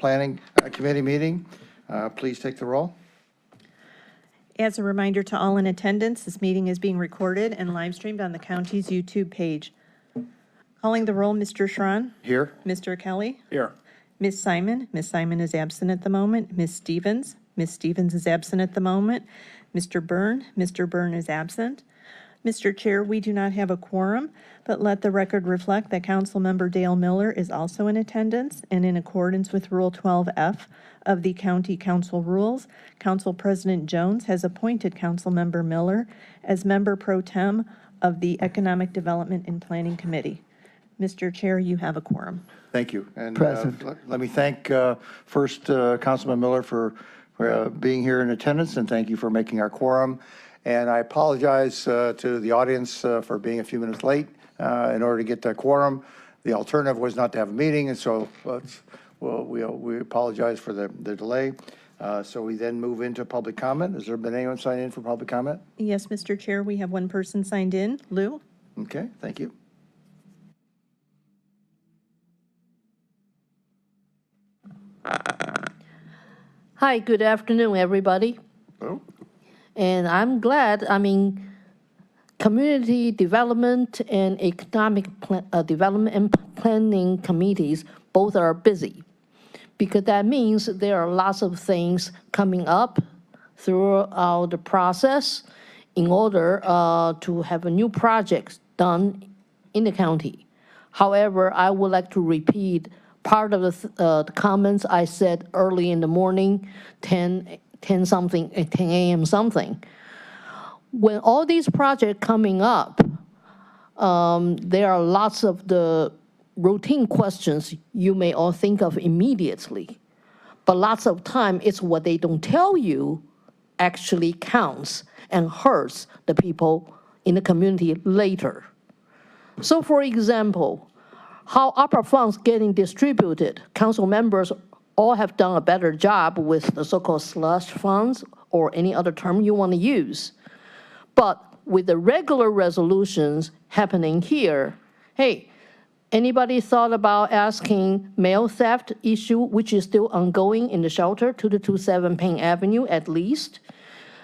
Planning Committee meeting. Please take the roll. As a reminder to all in attendance, this meeting is being recorded and live streamed on the county's YouTube page. Calling the roll, Mr. Schron. Here. Mr. Kelly. Here. Ms. Simon. Ms. Simon is absent at the moment. Ms. Stevens. Ms. Stevens is absent at the moment. Mr. Byrne. Mr. Byrne is absent. Mr. Chair, we do not have a quorum, but let the record reflect that Councilmember Dale Miller is also in attendance, and in accordance with Rule 12F of the County Council Rules, Council President Jones has appointed Councilmember Miller as member pro tem of the Economic Development and Planning Committee. Mr. Chair, you have a quorum. Thank you. And Present. let me thank first Councilman Miller for being here in attendance, and thank you for making our quorum. And I apologize to the audience for being a few minutes late in order to get that quorum. The alternative was not to have a meeting, and so we apologize for the delay. So we then move into public comment. Has there been anyone signed in for public comment? Yes, Mr. Chair, we have one person signed in. Lou? Okay, thank you. Hi, good afternoon, everybody. Oh, And I'm glad, community development and economic development and planning committees both are busy, because that means there are lots of things coming up throughout the process in order to have a new projects done in the county. However, I would like to repeat part of the comments I said early in the morning, 10 a.m. something. When all these projects coming up, there are lots of the routine questions you may all think of immediately. But lots of time, it's what they don't tell you actually counts and hurts the people in the community later. So for example, how ARPA funds getting distributed, council members all have done a better job with the so-called slush funds or any other term you want to use. But with the regular resolutions happening here, hey, anybody thought about asking mail theft issue, which is still ongoing in the shelter, 2227 Payne Avenue at least?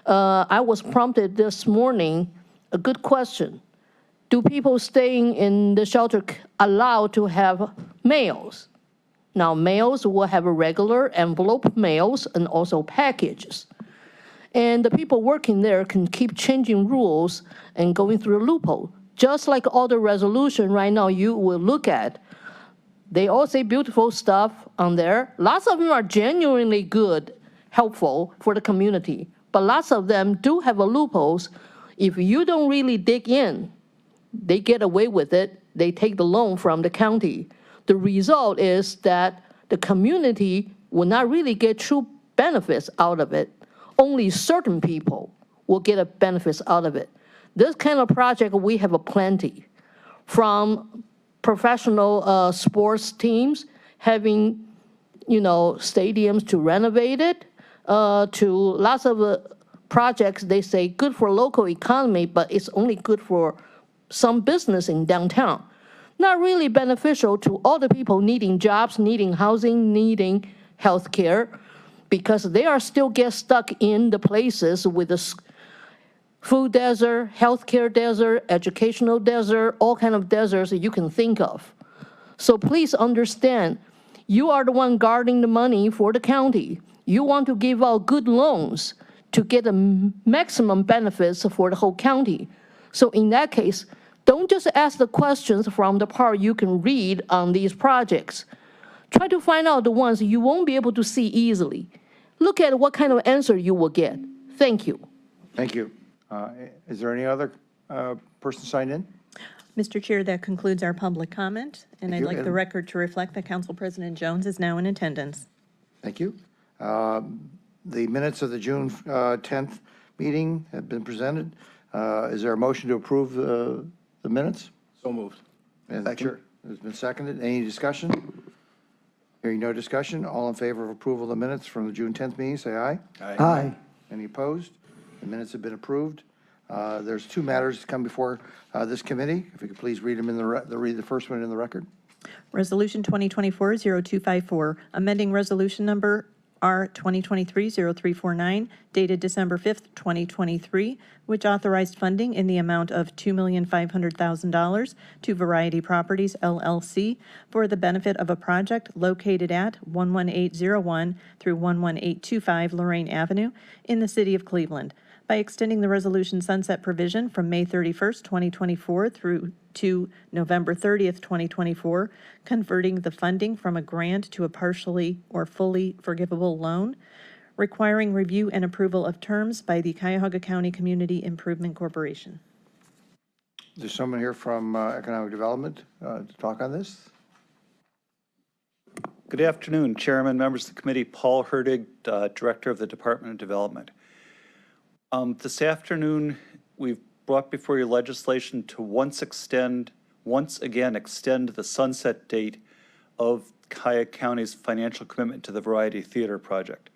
I was prompted this morning, a good question. Do people staying in the shelter allowed to have mails? Now, mails will have a regular envelope mails and also packages. And the people working there can keep changing rules and going through a loophole. Just like all the resolution right now you will look at, they all say beautiful stuff on there. Lots of them are genuinely good, helpful for the community. But lots of them do have a loopholes. If you don't really dig in, they get away with it. They take the loan from the county. The result is that the community will not really get true benefits out of it. Only certain people will get a benefits out of it. This kind of project, we have a plenty. From professional sports teams having, stadiums to renovate it, to lots of projects, they say good for local economy, but it's only good for some business in downtown. Not really beneficial to all the people needing jobs, needing housing, needing health care, because they are still get stuck in the places with the food desert, healthcare desert, educational desert, all kind of deserts that you can think of. So please understand, you are the one guarding the money for the county. You want to give out good loans to get the maximum benefits for the whole county. So in that case, don't just ask the questions from the part you can read on these projects. Try to find out the ones you won't be able to see easily. Look at what kind of answer you will get. Thank you. thank you. Is there any other person signed in? Mr. Chair, that concludes our public comment, and Thank I'd you. like the record to reflect that Council President Jones is now in attendance. Thank you. The minutes of the June 10th meeting have been presented. Is there a motion to approve the minutes? So moved. And Second. It's been seconded. Any discussion? Hearing no discussion, all in favor of approval of the minutes from the June 10th meeting, say aye. Aye. Any opposed? The minutes have been approved. There's two matters to come before this committee. If you could please read them in read the first one in the record. Resolution 2024-0254, amending Resolution Number R 2023-0349, dated December 5th, 2023, which authorized funding in the amount of $2,500,000 to Variety Properties, LLC, for the benefit of a project located at 11801 through 11825 Lorraine Avenue in the city of Cleveland, by extending the resolution sunset provision from May 31st, 2024 through to November 30th, 2024, converting the funding from a grant to a partially or fully forgivable loan, requiring review and approval of terms by the Cuyahoga County Community Improvement Corporation. There's someone here from Economic Development to talk on this. Good afternoon, Chairman, members of the committee. Paul Herdig, Director of the Department of Development. This afternoon, we've brought before you legislation to once again extend the sunset date of Cuyahoga County's financial commitment to the Variety Theater project.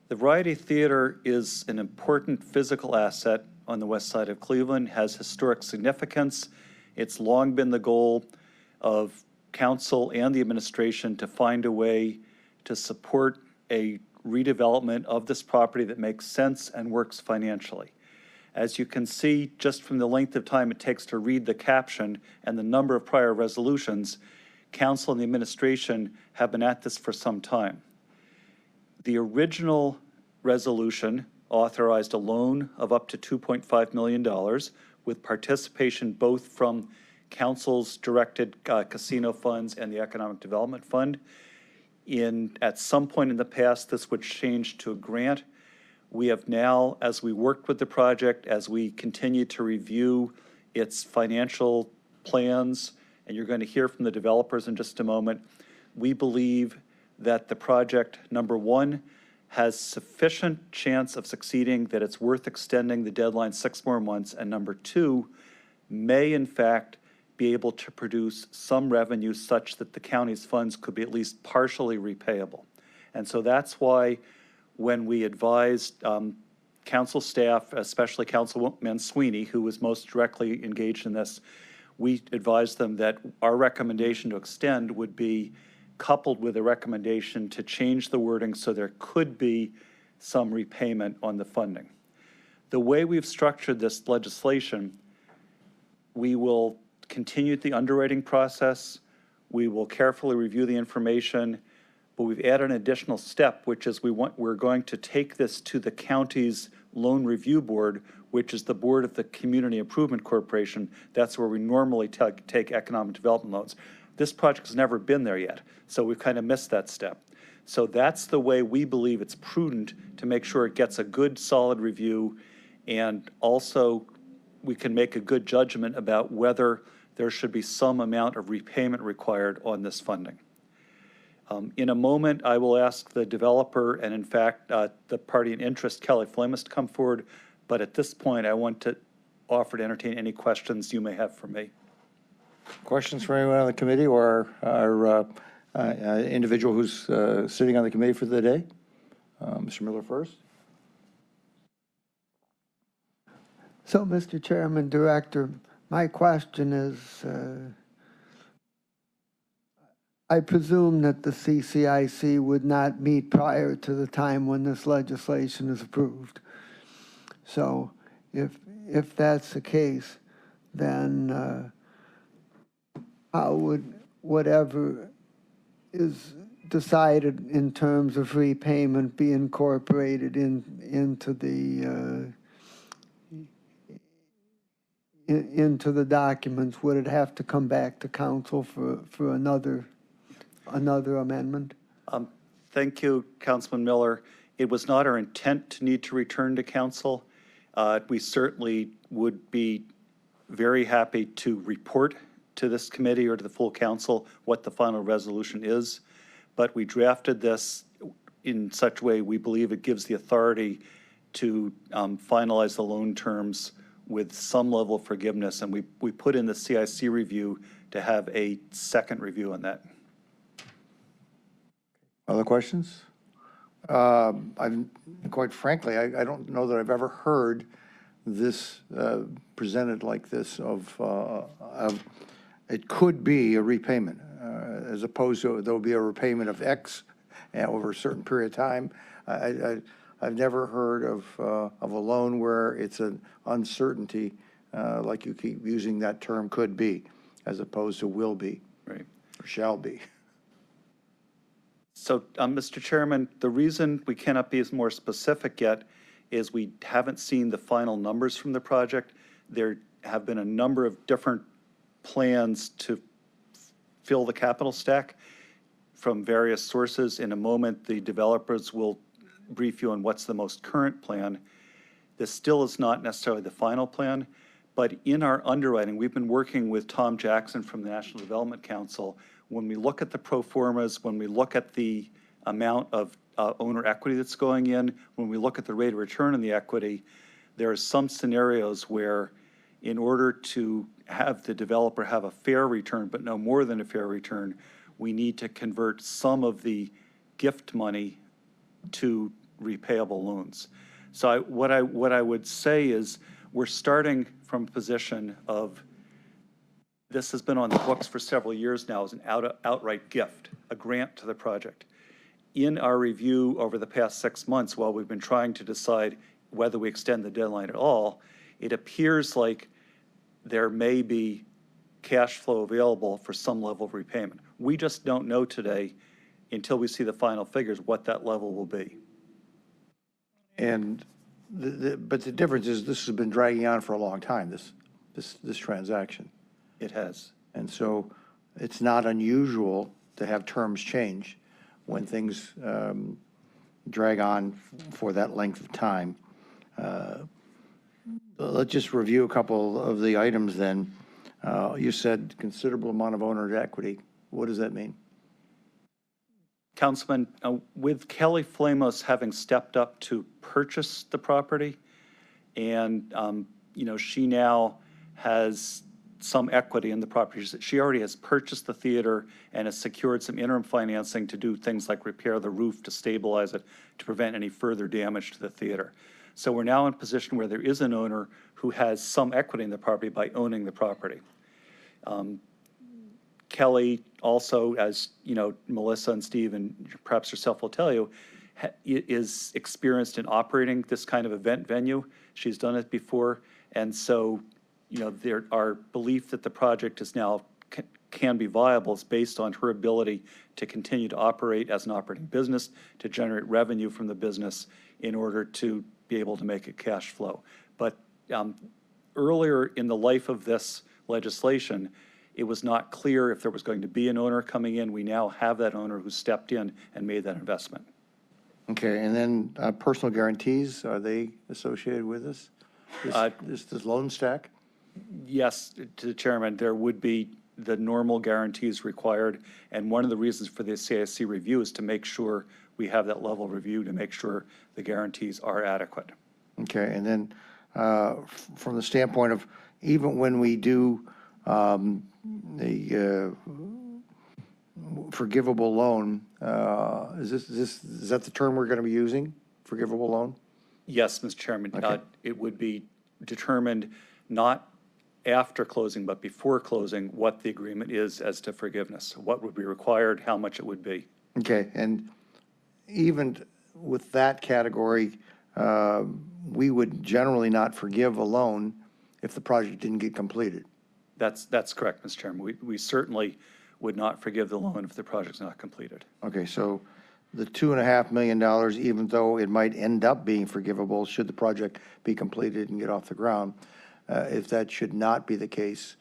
The Variety Theater is an important physical asset on the west side of Cleveland, has historic significance. It's long been the goal of council and the administration to find a way to support a redevelopment of this property that makes sense and works financially. As you can see, just from the length of time it takes to read the caption and the number of prior resolutions, council and the administration have been at this for some time. The original resolution authorized a loan of up to $2.5 million with participation both from council's directed casino funds and the Economic Development Fund. At some point in the past, this would change to a grant. We have now, as we worked with the project, as we continue to review its financial plans, and you're going to hear from the developers in just a moment, we believe that the project, number one, has sufficient chance of succeeding that it's worth extending the deadline 6 more months, and number two, may in fact be able to produce some revenue such that the county's funds could be at least partially repayable. And so that's why when we advised council staff, especially Councilman Sweeney, who was most directly engaged in this, we advised them that our recommendation to extend would be coupled with a recommendation to change the wording so there could be some repayment on the funding. The way we've structured this legislation, we will continue the underwriting process. We will carefully review the information, but we've added an additional step, which is we're going to take this to the county's loan review board, which is the board of the Community Improvement Corporation. That's where we normally take economic development loans. This project has never been there yet, so we've kind of missed that step. So that's the way we believe it's prudent to make sure it gets a good, solid review, and also we can make a good judgment about whether there should be some amount of repayment required on this funding. In a moment, I will ask the developer and, in fact, the party in interest, Kelly Flamis, to come forward. But at this point, I want to offer to entertain any questions you may have for me. Questions for anyone on the committee or our individual who's sitting on the committee for the day? Mr. Miller first. So, Mr. Chairman, Director, my question is, I presume that the CCIC would not meet prior to the time when this legislation is approved. So if that's the case, then how would whatever is decided in terms of repayment be incorporated into the documents? Would it have to come back to council for another amendment? Thank you, Councilman Miller. It was not our intent to need to return to council. We certainly would be very happy to report to this committee or to the full council what the final resolution is, but we drafted this in such a way we believe it gives the authority to finalize the loan terms with some level of forgiveness, and we put in the CIC review to have a second review on that. Other questions? Quite frankly, I don't know that I've ever heard this presented like this of it could be a repayment. as opposed to there'll be a repayment of X over a certain period of time. I've never heard of a loan where it's an uncertainty, like you keep using that term, could be, as opposed to will be Right. or shall be. So, Mr. Chairman, the reason we cannot be as more specific yet is we haven't seen the final numbers from the project. There have been a number of different plans to fill the capital stack from various sources. In a moment, the developers will brief you on what's the most current plan. This still is not necessarily the final plan, but in our underwriting, we've been working with Tom Jackson from the National Development Council. When we look at the pro formas, when we look at the amount of owner equity that's going in, when we look at the rate of return on the equity, there are some scenarios where in order to have the developer have a fair return, but no more than a fair return, we need to convert some of the gift money to repayable loans. So what I would say is we're starting from a position of this has been on the books for several years now as an outright gift, a grant to the project. In our review over the past 6 months, while we've been trying to decide whether we extend the deadline at all, it appears like there may be cash flow available for some level of repayment. We just don't know today, until we see the final figures, what that level will be. And but the difference is this has been dragging on for a long time, this transaction. It has. And so it's not unusual to have terms change when things drag on for that length of time. Let's just review a couple of the items then. You said considerable amount of owner equity. What does that mean? Councilman, with Kelly Flamos having stepped up to purchase the property, and, she now has some equity in the property. She already has purchased the theater and has secured some interim financing to do things like repair the roof to stabilize it, to prevent any further damage to the theater. So we're now in a position where there is an owner who has some equity in the property by owning the property. Kelly also, as Melissa and Steve and perhaps herself will tell you, is experienced in operating this kind of event venue. She's done it before. And so, our belief that the project is now can be viable is based on her ability to continue to operate as an operating business, to generate revenue from the business in order to be able to make it cash flow. But earlier in the life of this legislation, it was not clear if there was going to be an owner coming in. We now have that owner who stepped in and made that investment. Okay, and then personal guarantees, are they associated with this? This loan stack? Yes, to the chairman, there would be the normal guarantees required. And one of the reasons for the CIC review is to make sure we have that level of review to make sure the guarantees are adequate. Okay, and then from the standpoint of even when we do the forgivable loan, is that the term we're going to be using, forgivable loan? Yes, Mr. Chairman. Okay. It would be determined not after closing, but before closing, what the agreement is as to forgiveness, what would be required, how much it would be. Okay, and even with that category, we would generally not forgive a loan if the project didn't get completed. That's correct, Mr. Chairman. We certainly would not forgive the loan if the project's not completed. Okay, so the $2.5 million, even though it might end up being forgivable, should the project be completed and get off the ground, if that should not be the case,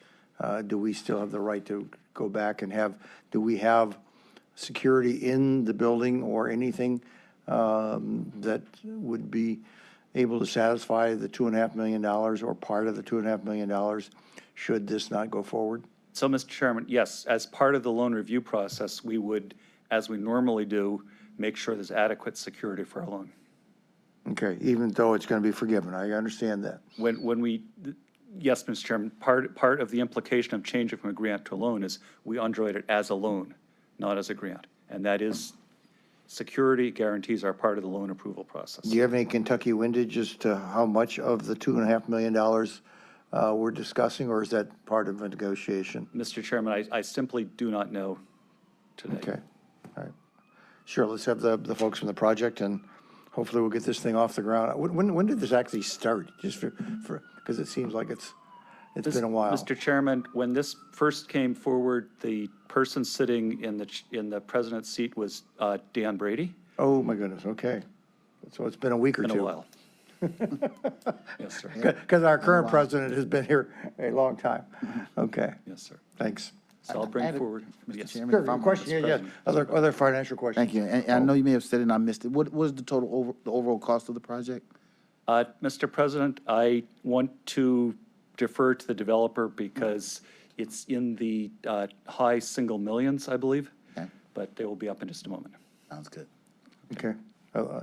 do we still have the right to go back and do we have security in the building or anything that would be able to satisfy the $2.5 million or part of the $2.5 million should this not go forward? So, Mr. Chairman, yes, as part of the loan review process, we would, as we normally do, make sure there's adequate security for our loan. Okay, even though it's going to be forgiven, I understand that. Yes, Mr. Chairman, part of the implication of changing from a grant to a loan is we underwrite it as a loan, not as a grant. And that is, security guarantees are part of the loan approval process. Do you have any Kentucky windage as to how much of the $2.5 million we're discussing, or is that part of a negotiation? Mr. Chairman, I simply do not know. today. Okay, all right. Sure, let's have the folks from the project, and hopefully we'll get this thing off the ground. When did this actually start? Just because it seems like it's been a while. Mr. Chairman, when this first came forward, the person sitting in the president's seat was Dan Brady. Oh, my goodness, okay. So it's been a week or Been two. a while. Yes, sir. Because our current president has been here a long time. Okay, Yes, sir. thanks. So I'll I bring have a- forward. Mr. Yes. Chairman, Sure, if I'm- question, yeah, other financial questions. Thank you. And I know you may have said it and I missed it. What is the total, the overall cost of the project? Mr. President, I want to defer to the developer because it's in the high single millions, I believe, Okay. but they will be up in just a moment. Sounds good. Okay.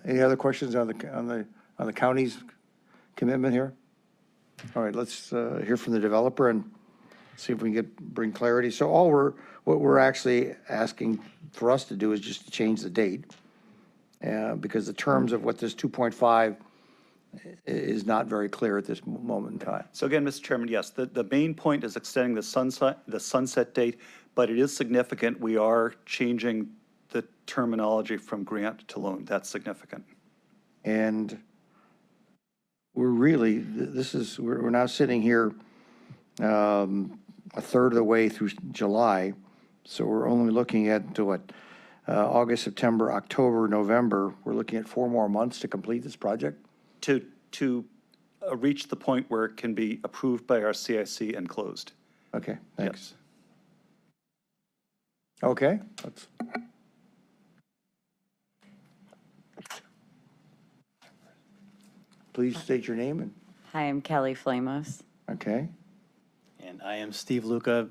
Any other questions on the county's commitment here? All right, let's hear from the developer and see if we can bring clarity. So what we're actually asking for us to do is just to change the date, because the terms of what this 2.5 is not very clear at this moment in time. So again, Mr. Chairman, yes, the main point is extending the sunset date, but it is significant. We are changing the terminology from grant to loan. That's significant. And we're really, we're now sitting here a third of the way through July, so we're only looking at August, September, October, November. We're looking at 4 more months to complete this project? To reach the point where it can be approved by our CIC and closed. Okay, thanks. Yes. Okay, please state your name Hi, I'm Kelly Flamos. okay? And I am Steve Luca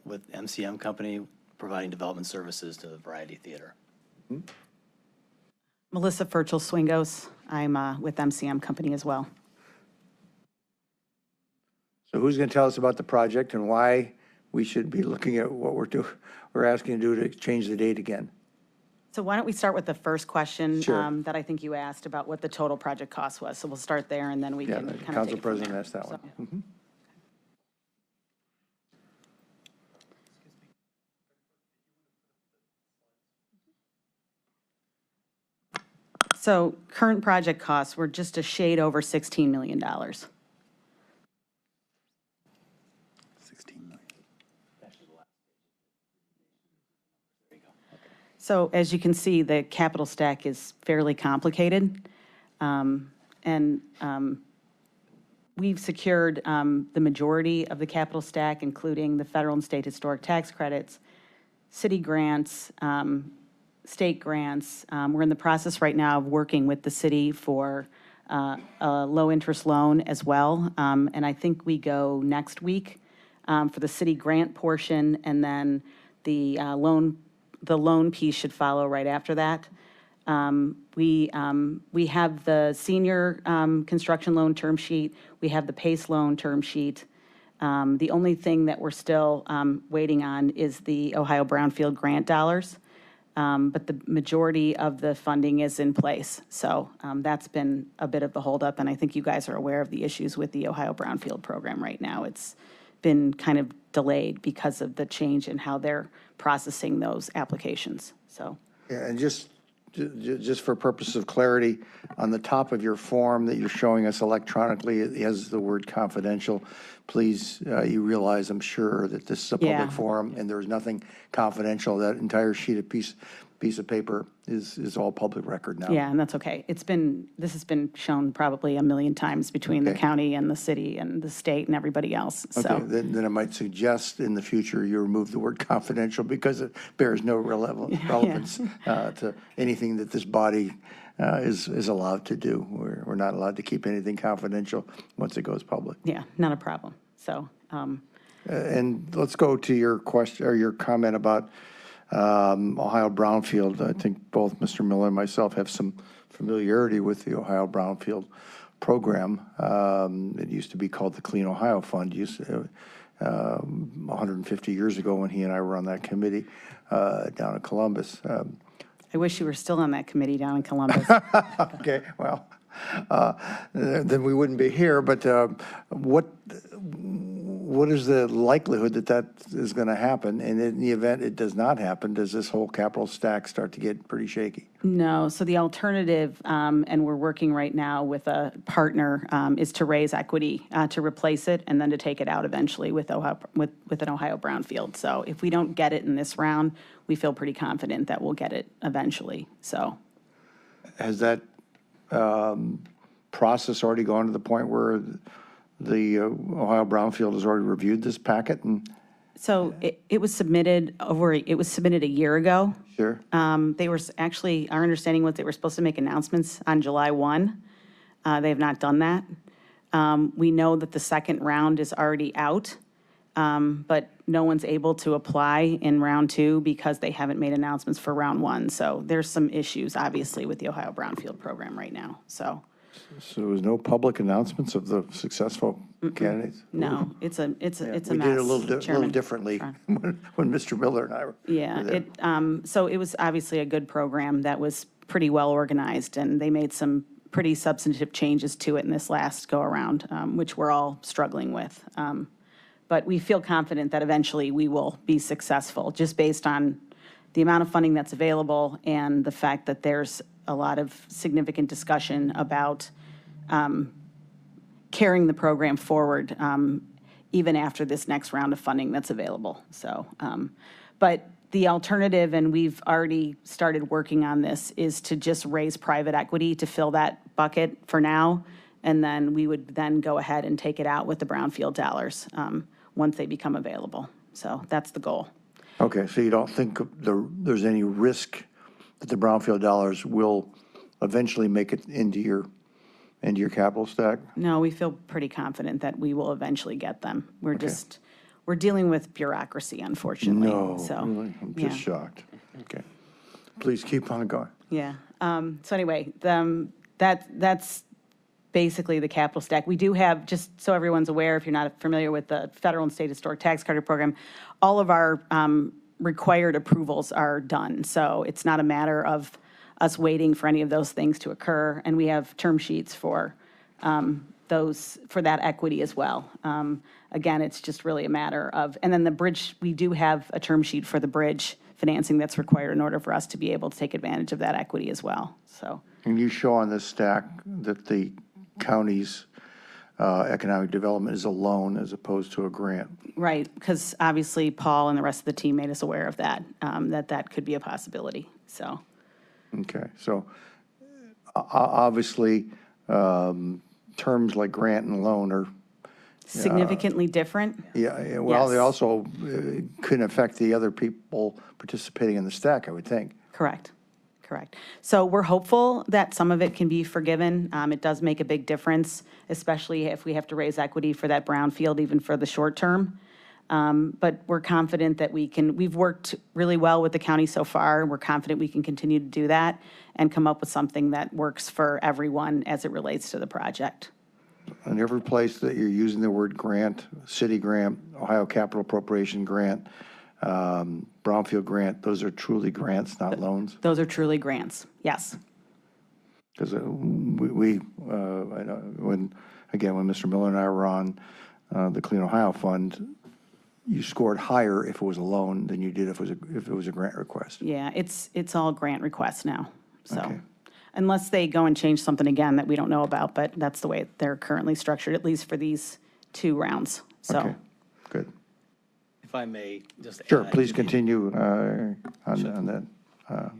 with MCM Company, providing development services to the Variety Theater. Melissa Furchel Swingos. I'm with MCM Company as well. So who's going to tell us about the project and why we should be looking at what we're asking to do to change the date again? So why don't we start with the first question Sure. that I think you asked about what the total project cost was. So we'll start there and then we Yeah, can the kind of council take it from president there. asked that one. Mhm. So current project costs were just a shade over $16 million. 16 million. So as you can see, the capital stack is fairly complicated. We've secured the majority of the capital stack, including the federal and state historic tax credits, city grants, state grants. We're in the process right now of working with the city for a low-interest loan as well. And I think we go next week for the city grant portion, and then the loan piece should follow right after that. We have the senior construction loan term sheet. We have the PACE loan term sheet. The only thing that we're still waiting on is the Ohio Brownfield grant dollars. But the majority of the funding is in place. So that's been a bit of the holdup, and I think you guys are aware of the issues with the Ohio Brownfield program right now. It's been kind of delayed because of the change in how they're processing those applications, so. Yeah, and just for purpose of clarity, on the top of your form that you're showing us electronically, it has the word confidential. Please, you realize, I'm sure, that this is a Yeah. public forum and there's nothing confidential. That entire piece of paper is all public record now. Yeah, and that's okay. This has been shown probably a million times between the Okay. county and the city and the state and everybody else, Okay, so. then I might suggest in the future you remove the word confidential because it bears no relevance to anything that this body is allowed to do. We're not allowed to keep anything confidential once it goes public. Yeah, not a problem, so. And let's go to your question, or your comment about Ohio Brownfield. I think both Mr. Miller and myself have some familiarity with the Ohio Brownfield program. It used to be called the Clean Ohio Fund, 150 years ago when he and I were on that committee down in Columbus. I wish you were still on that committee down in Columbus. Okay, well, then we wouldn't be here, but what is the likelihood that that is going to happen? And in the event it does not happen, does this whole capital stack start to get pretty shaky? No, so the alternative, and we're working right now with a partner, is to raise equity to replace it and then to take it out eventually with Ohio, with an Ohio brownfield. So if we don't get it in this round, we feel pretty confident that we'll get it eventually, so. Has that process already gone to the point where the Ohio Brownfield has already reviewed this packet? And So it was submitted a year ago. sure, They were actually, our understanding was they were supposed to make announcements on July 1. They have not done that. We know that the second round is already out, but no one's able to apply in round 2 because they haven't made announcements for round 1. So there's some issues, obviously, with the Ohio Brownfield program right now, so. so there was no public announcements of the successful candidates? No, it's a mess, We did it a little Chairman. differently Sure. when Mr. Miller and I were Yeah, there. so it was obviously a good program that was pretty well organized, and they made some pretty substantive changes to it in this last go-around, which we're all struggling with. But we feel confident that eventually we will be successful, just based on the amount of funding that's available and the fact that there's a lot of significant discussion about carrying the program forward, even after this next round of funding that's available. So, but the alternative, and we've already started working on this, is to just raise private equity to fill that bucket for now, and then we would then go ahead and take it out with the brownfield dollars once they become available. So that's the goal. Okay, so you don't think there's any risk that the brownfield dollars will eventually make it into your capital stack? No, we feel pretty confident that we will eventually get them. We're dealing with bureaucracy, unfortunately. No, So, really? I'm yeah. just shocked. Okay. Please keep on going. Yeah. So anyway, that's basically the capital stack. We do have, just so everyone's aware, if you're not familiar with the federal and state historic tax credit program, all of our required approvals are done. So it's not a matter of us waiting for any of those things to occur. And we have term sheets for for that equity as well. Again, it's just really a matter of, and then the bridge, we do have a term sheet for the bridge financing that's required in order for us to be able to take advantage of that equity as well, so. And you show on this stack that the county's economic development is a loan as opposed to a grant. Right, because obviously Paul and the rest of the team made us aware of that, that could be a possibility, so. Okay, so obviously, terms like grant and loan are, Significantly different? yeah, well, they Yes. also can affect the other people participating in the stack, I would think. Correct, correct. So we're hopeful that some of it can be forgiven. It does make a big difference, especially if we have to raise equity for that brownfield, even for the short term. But we're confident that we've worked really well with the county so far. We're confident we can continue to do that and come up with something that works for everyone as it relates to the project. In every place that you're using the word grant, city grant, Ohio Capital Appropriation Grant, Brownfield Grant, those are truly grants, not loans? Those are truly grants, yes. Because I know when Mr. Miller and I were on the Clean Ohio Fund, you scored higher if it was a loan than you did if it was a grant request. Yeah, it's all grant requests now, so. Okay. Unless they go and change something again that we don't know about, but that's the way they're currently structured, at least for these 2 rounds, so. Okay, good. If I may just Sure, add- please continue on that,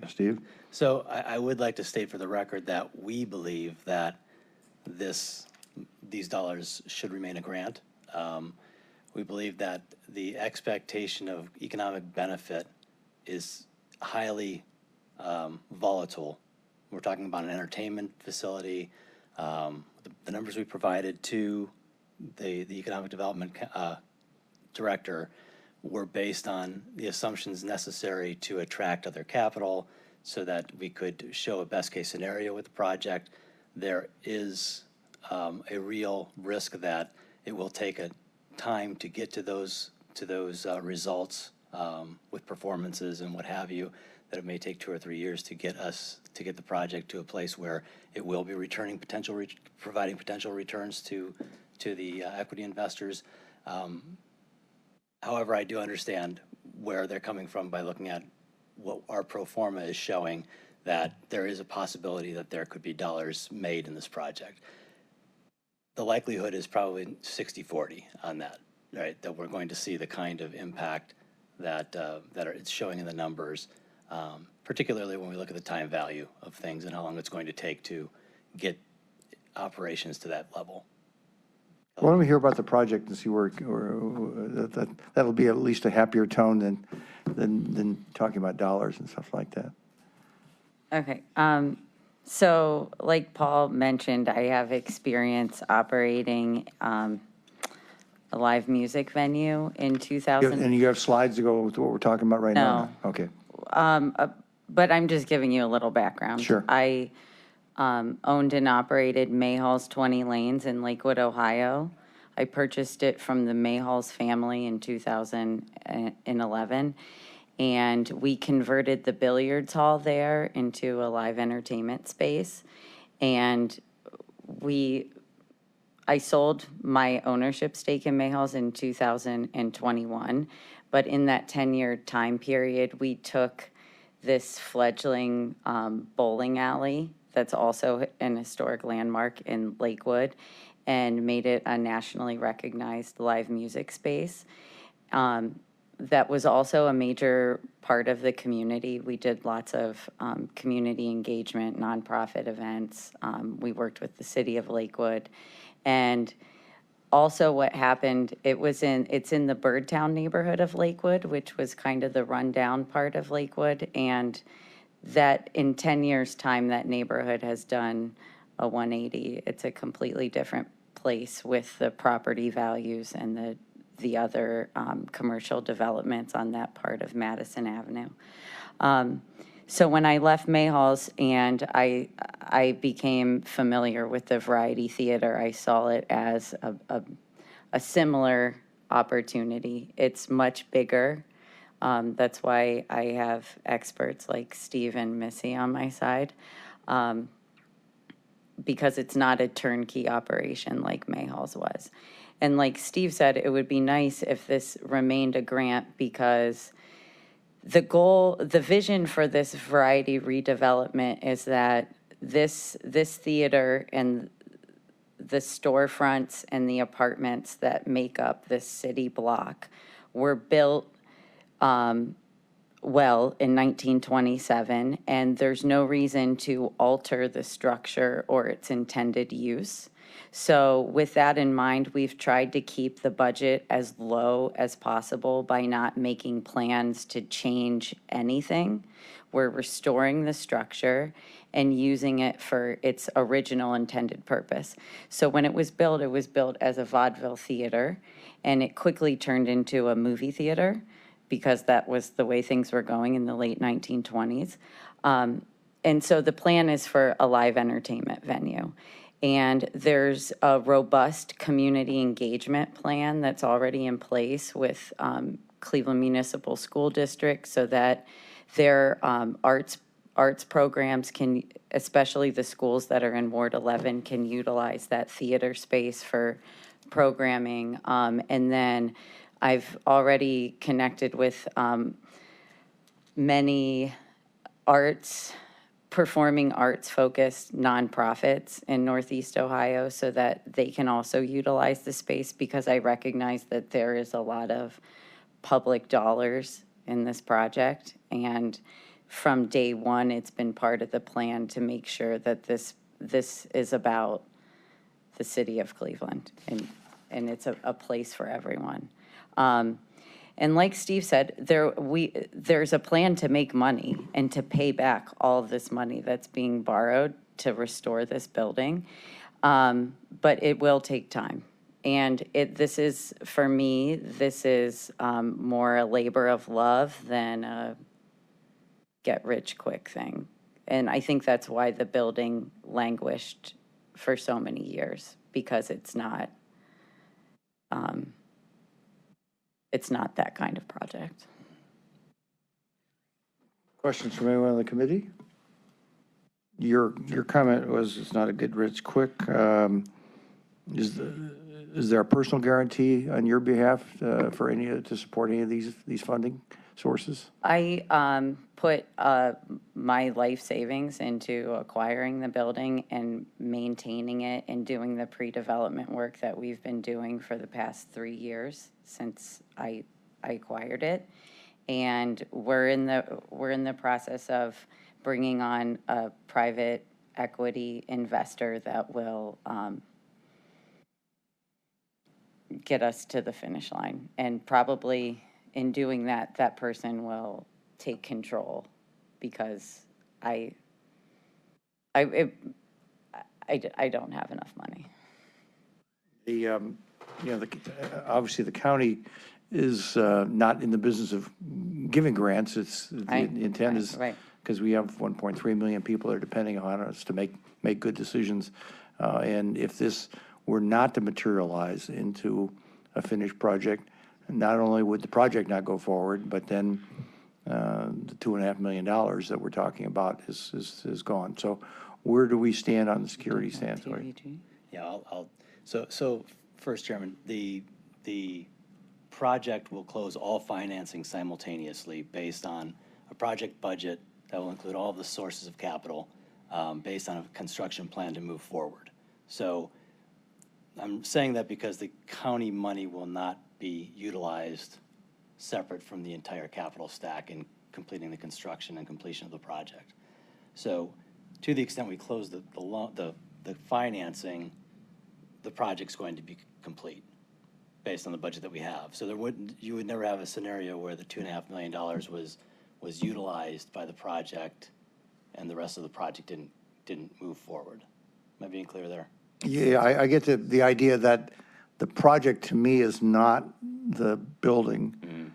Steve. So I would like to state for the record that we believe that these dollars should remain a grant. We believe that the expectation of economic benefit is highly volatile. We're talking about an entertainment facility. The numbers we provided to the economic development director were based on the assumptions necessary to attract other capital so that we could show a best case scenario with the project. There is a real risk that it will take a time to get to those results with performances and what have you, that it may take 2 or 3 years to get the project to a place where it will be returning providing potential returns to the equity investors. However, I do understand where they're coming from by looking at what our pro forma is showing, that there is a possibility that there could be dollars made in this project. The likelihood is probably 60-40 on that, right? That we're going to see the kind of impact that, it's showing in the numbers, particularly when we look at the time value of things and how long it's going to take to get operations to that level. Why don't we hear about the project and see that'll be at least a happier tone than talking about dollars and stuff like that. Okay. So like Paul mentioned, I have experience operating a live music venue in 2000. And you have slides to go with what we're talking about right now? No. Okay. But I'm just giving you a little background. Sure. I owned and operated Mayhall's 20 Lanes in Lakewood, Ohio. I purchased it from the Mayhall's family in 2011. And we converted the billiards hall there into a live entertainment space. And I sold my ownership stake in Mayhall's in 2021. But in that 10-year time period, we took this fledgling bowling alley that's also an historic landmark in Lakewood and made it a nationally recognized live music space. That was also a major part of the community. We did lots of community engagement, nonprofit events. We worked with the city of Lakewood. And also what happened, it's in the Birdtown neighborhood of Lakewood, which was kind of the rundown part of Lakewood. And that in 10 years' time, that neighborhood has done a 180. It's a completely different place with the property values and the other commercial developments on that part of Madison Avenue. So when I left Mayhall's and I became familiar with the Variety Theater, I saw it as a similar opportunity. It's much bigger. That's why I have experts like Steve and Missy on my side, because it's not a turnkey operation like Mayhall's was. And like Steve said, it would be nice if this remained a grant, because the vision for this Variety redevelopment is that this theater and the storefronts and the apartments that make up this city block were built in 1927, and there's no reason to alter the structure or its intended use. So with that in mind, we've tried to keep the budget as low as possible by not making plans to change anything. We're restoring the structure and using it for its original intended purpose. So when it was built as a vaudeville theater, and it quickly turned into a movie theater, because that was the way things were going in the late 1920s. And so the plan is for a live entertainment venue. And there's a robust community engagement plan that's already in place with Cleveland Municipal School District, so that their arts programs can, especially the schools that are in Ward 11, can utilize that theater space for programming. And then I've already connected with many performing arts-focused nonprofits in Northeast Ohio, so that they can also utilize the space, because I recognize that there is a lot of public dollars in this project. And from day one, it's been part of the plan to make sure that this is about the city of Cleveland, and it's a place for everyone. And like Steve said, there's a plan to make money and to pay back all of this money that's being borrowed to restore this building. But it will take time. And this is, for me, more a labor of love than a get-rich-quick thing. And I think that's why the building languished for so many years, because it's not that kind of project. Questions from anyone on the committee? Your comment was it's not a get rich quick. Is there a personal guarantee on your behalf for to support any of these funding sources? I put my life savings into acquiring the building and maintaining it and doing the pre-development work that we've been doing for the past 3 years since I acquired it. And we're in the process of bringing on a private equity investor that will get us to the finish line. And probably in doing that, that person will take control because I don't have enough money. Obviously, the county is not in the business of giving grants. It's, the Right, intent is, right. because we have 1.3 million people that are depending on us to make good decisions. And if this were not to materialize into a finished project, not only would the project not go forward, but then the $2.5 million that we're talking about is gone. So where do we stand on the security standpoint? Yeah, so first, Chairman, the project will close all financing simultaneously based on a project budget that will include all of the sources of capital based on a construction plan to move forward. So I'm saying that because the county money will not be utilized separate from the entire capital stack in completing the construction and completion of the project. So to the extent we close the financing, the project's going to be complete based on the budget that we have. So you would never have a scenario where the $2.5 million was utilized by the project and the rest of the project didn't move forward. Am I being clear there? Yeah, I get the idea that the project to me is not the building.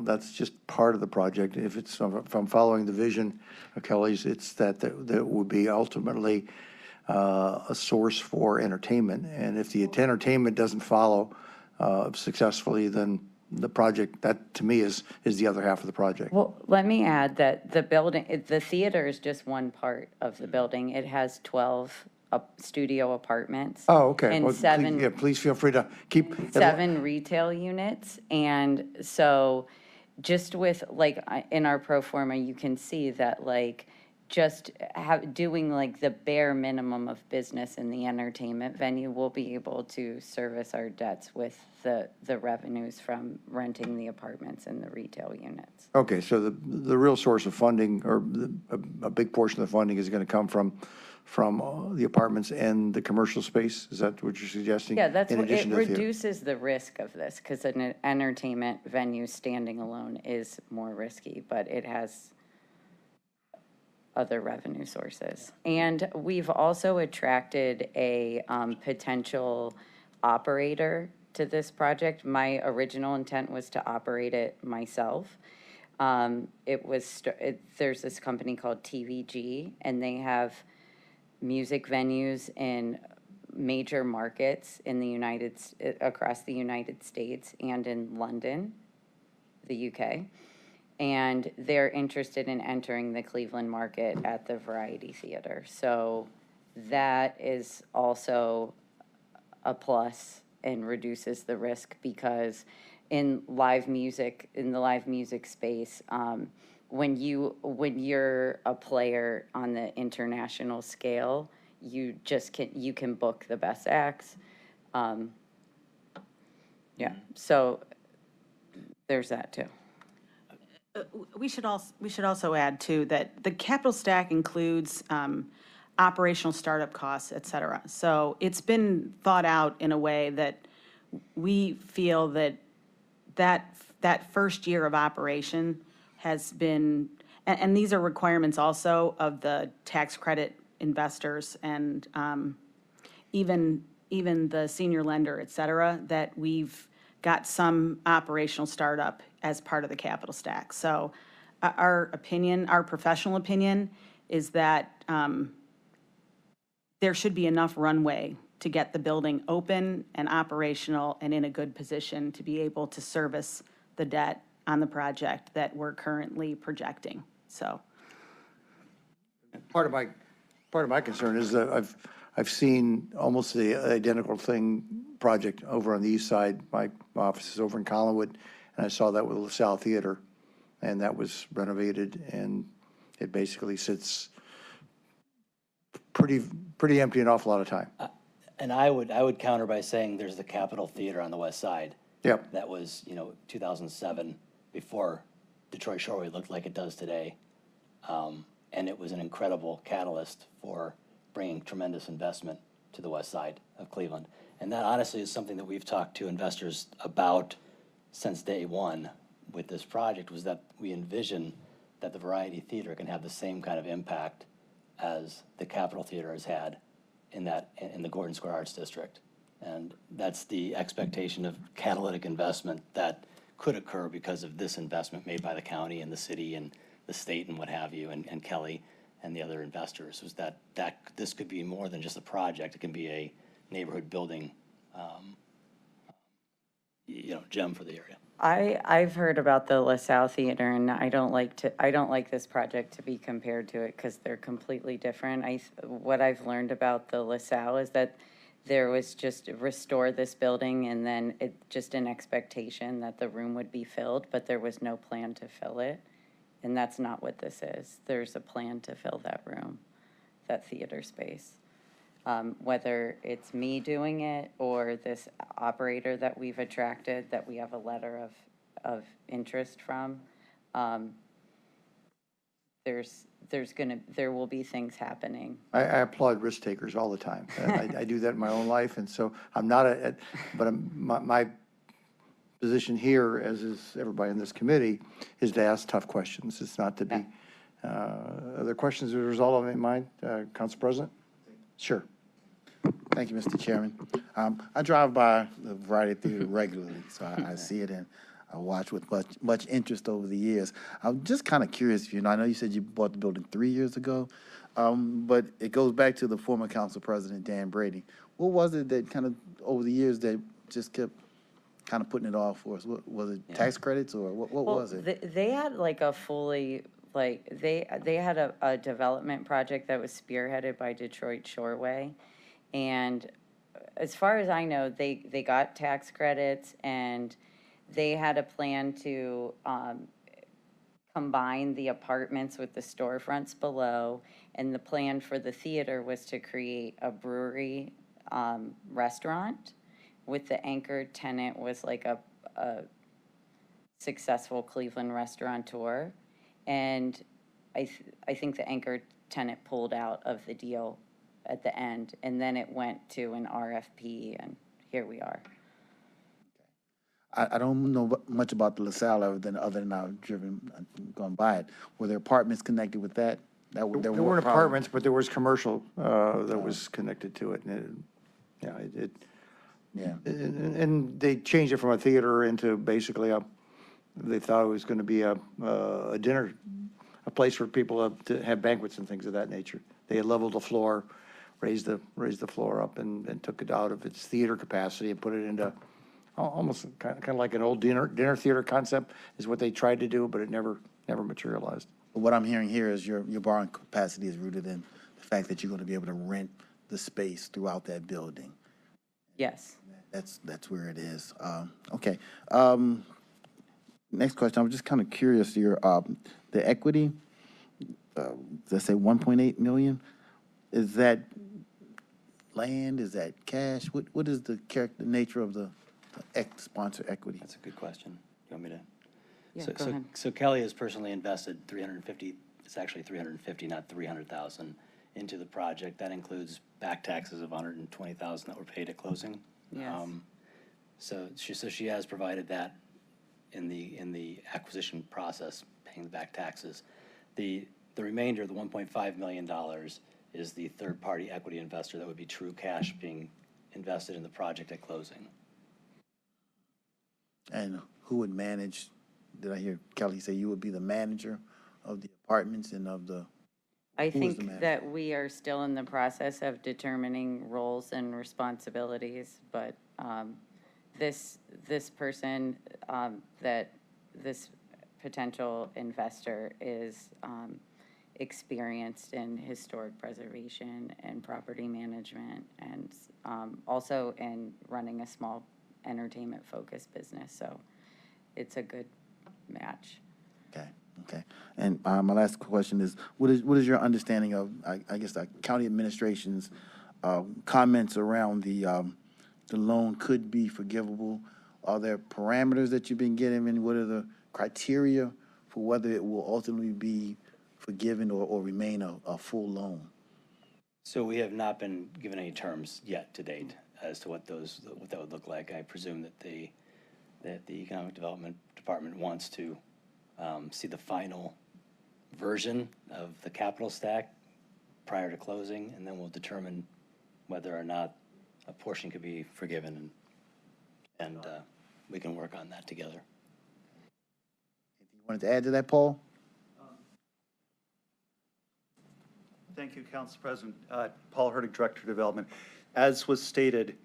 That's just part of the project. If it's from following the vision of Kelly's, it's that would be ultimately a source for entertainment. And if the entertainment doesn't follow successfully, then the project, that to me is the other half of the project. Well, let me add that the theater is just one part of the building. It has 12 studio apartments. Oh, okay. And Well, seven. Yeah, please feel free to keep. 7 retail units. And so just with like in our pro forma, you can see that like just doing like the bare minimum of business in the entertainment venue, we'll be able to service our debts with the revenues from renting the apartments and the retail units. Okay, so the real source of funding, or a big portion of the funding, is going to come from the apartments and the commercial space? Is that what you're suggesting? Yeah, that's in what, it addition to the theater? reduces the risk of this, because an entertainment venue standing alone is more risky, but it has other revenue sources. And we've also attracted a potential operator to this project. My original intent was to operate it myself. There's this company called TVG, and they have music venues in major markets in the across the United States and in London, the UK. And they're interested in entering the Cleveland market at the Variety Theater. So that is also a plus and reduces the risk, because in the live music space, when you're a player on the international scale, you can book the best acts. So there's that too. We should also add too that the capital stack includes operational startup costs, et cetera. So it's been thought out in a way that we feel that first year of operation has been, and these are requirements also of the tax credit investors and even the senior lender, et cetera, that we've got some operational startup as part of the capital stack. So our professional opinion is that there should be enough runway to get the building open and operational and in a good position to be able to service the debt on the project that we're currently projecting. So Part of my concern is that I've seen almost the identical project over on the east side. My office is over in Collinwood, and I saw that with LaSalle Theater, and that was renovated, and it basically sits pretty empty an awful lot of time. And I would counter by saying there's the Capitol Theater on the west side. Yep. That was, 2007, before Detroit Shoreway looked like it does today. And it was an incredible catalyst for bringing tremendous investment to the west side of Cleveland. And that honestly is something that we've talked to investors about since day one with this project, was that we envision that the Variety Theater can have the same kind of impact as the Capitol Theater has had in the Gordon Square Arts District. And that's the expectation of catalytic investment that could occur because of this investment made by the county and the city and the state and what have you, and Kelly and the other investors, was that this could be more than just a project. It can be a neighborhood building, gem for the area. I've heard about the LaSalle Theater, and I don't like this project to be compared to it because they're completely different. What I've learned about the LaSalle is that there was just restore this building, and then it just an expectation that the room would be filled, but there was no plan to fill it. And that's not what this is. There's a plan to fill that room, that theater space. Whether it's me doing it or this operator that we've attracted, that we have a letter of interest from, there will be things happening. I applaud risk takers all the time. I do that in my own life, and so I'm not my position here, as is everybody in this committee, is to ask tough questions. It's not to be. Other questions as a result of it in mind? Council President? Sure. Thank you, Mr. Chairman. I drive by the Variety Theater regularly, so I see it and I watch with much interest over the years. I'm just kind of curious, I know you said you bought the building 3 years ago, but it goes back to the former council president, Dan Brady. What was it that kind of, over the years, that just kept kind of putting it off for us? What was it, tax credits, or what was it? They had like a fully, they had a development project that was spearheaded by Detroit Shoreway. And as far as I know, they got tax credits, and they had a plan to combine the apartments with the storefronts below. And the plan for the theater was to create a brewery restaurant, with the anchor tenant was like a successful Cleveland restaurateur. And I think the anchor tenant pulled out of the deal at the end, and then it went to an RFP, and here we are. I don't know much about the LaSalle other than I've gone by it. Were there apartments connected with that? There weren't apartments, but there was commercial that was connected to it. And and they changed it from a theater into basically they thought it was going to be a dinner, a place for people to have banquets and things of that nature. They had leveled the floor, raised the floor up, and took it out of its theater capacity and put it into almost kind of like an old dinner theater concept is what they tried to do, but it never materialized. What I'm hearing here is your borrowing capacity is rooted in the fact that you're going to be able to rent the space throughout that building. Yes. That's where it is. Okay. Next question. I'm just kind of curious. The equity, let's say 1.8 million. Is that land? Is that cash? What is the nature of the sponsor equity? That's a good question. You want me to? Yeah, go ahead. So Kelly has personally invested 350, it's actually 350, not 300,000, into the project. That includes back taxes of 120,000 that were paid at closing. Yes. So she has provided that in the acquisition process, paying the back taxes. The remainder, the $1.5 million, is the third-party equity investor that would be true cash being invested in the project at closing. And who would manage? Did I hear Kelly say you would be the manager of the apartments and of the? I think that we are still in the process of determining roles and responsibilities, but this person, that this potential investor is experienced in historic preservation and property management, and also in running a small entertainment-focused business. So it's a good match. Okay, okay. And my last question is, what is your understanding of, I guess, the county administration's comments around the loan could be forgivable? Are there parameters that you've been getting, and what are the criteria for whether it will ultimately be forgiven or remain a full loan? So we have not been given any terms yet to date as to what that would look like. I presume that the Economic Development Department wants to see the final version of the capital stack prior to closing, and then we'll determine whether or not a portion could be forgiven, and we can work on that together. You wanted to add to that, Paul? Thank you, Council President. Paul Hertig, Director of Development. As was stated,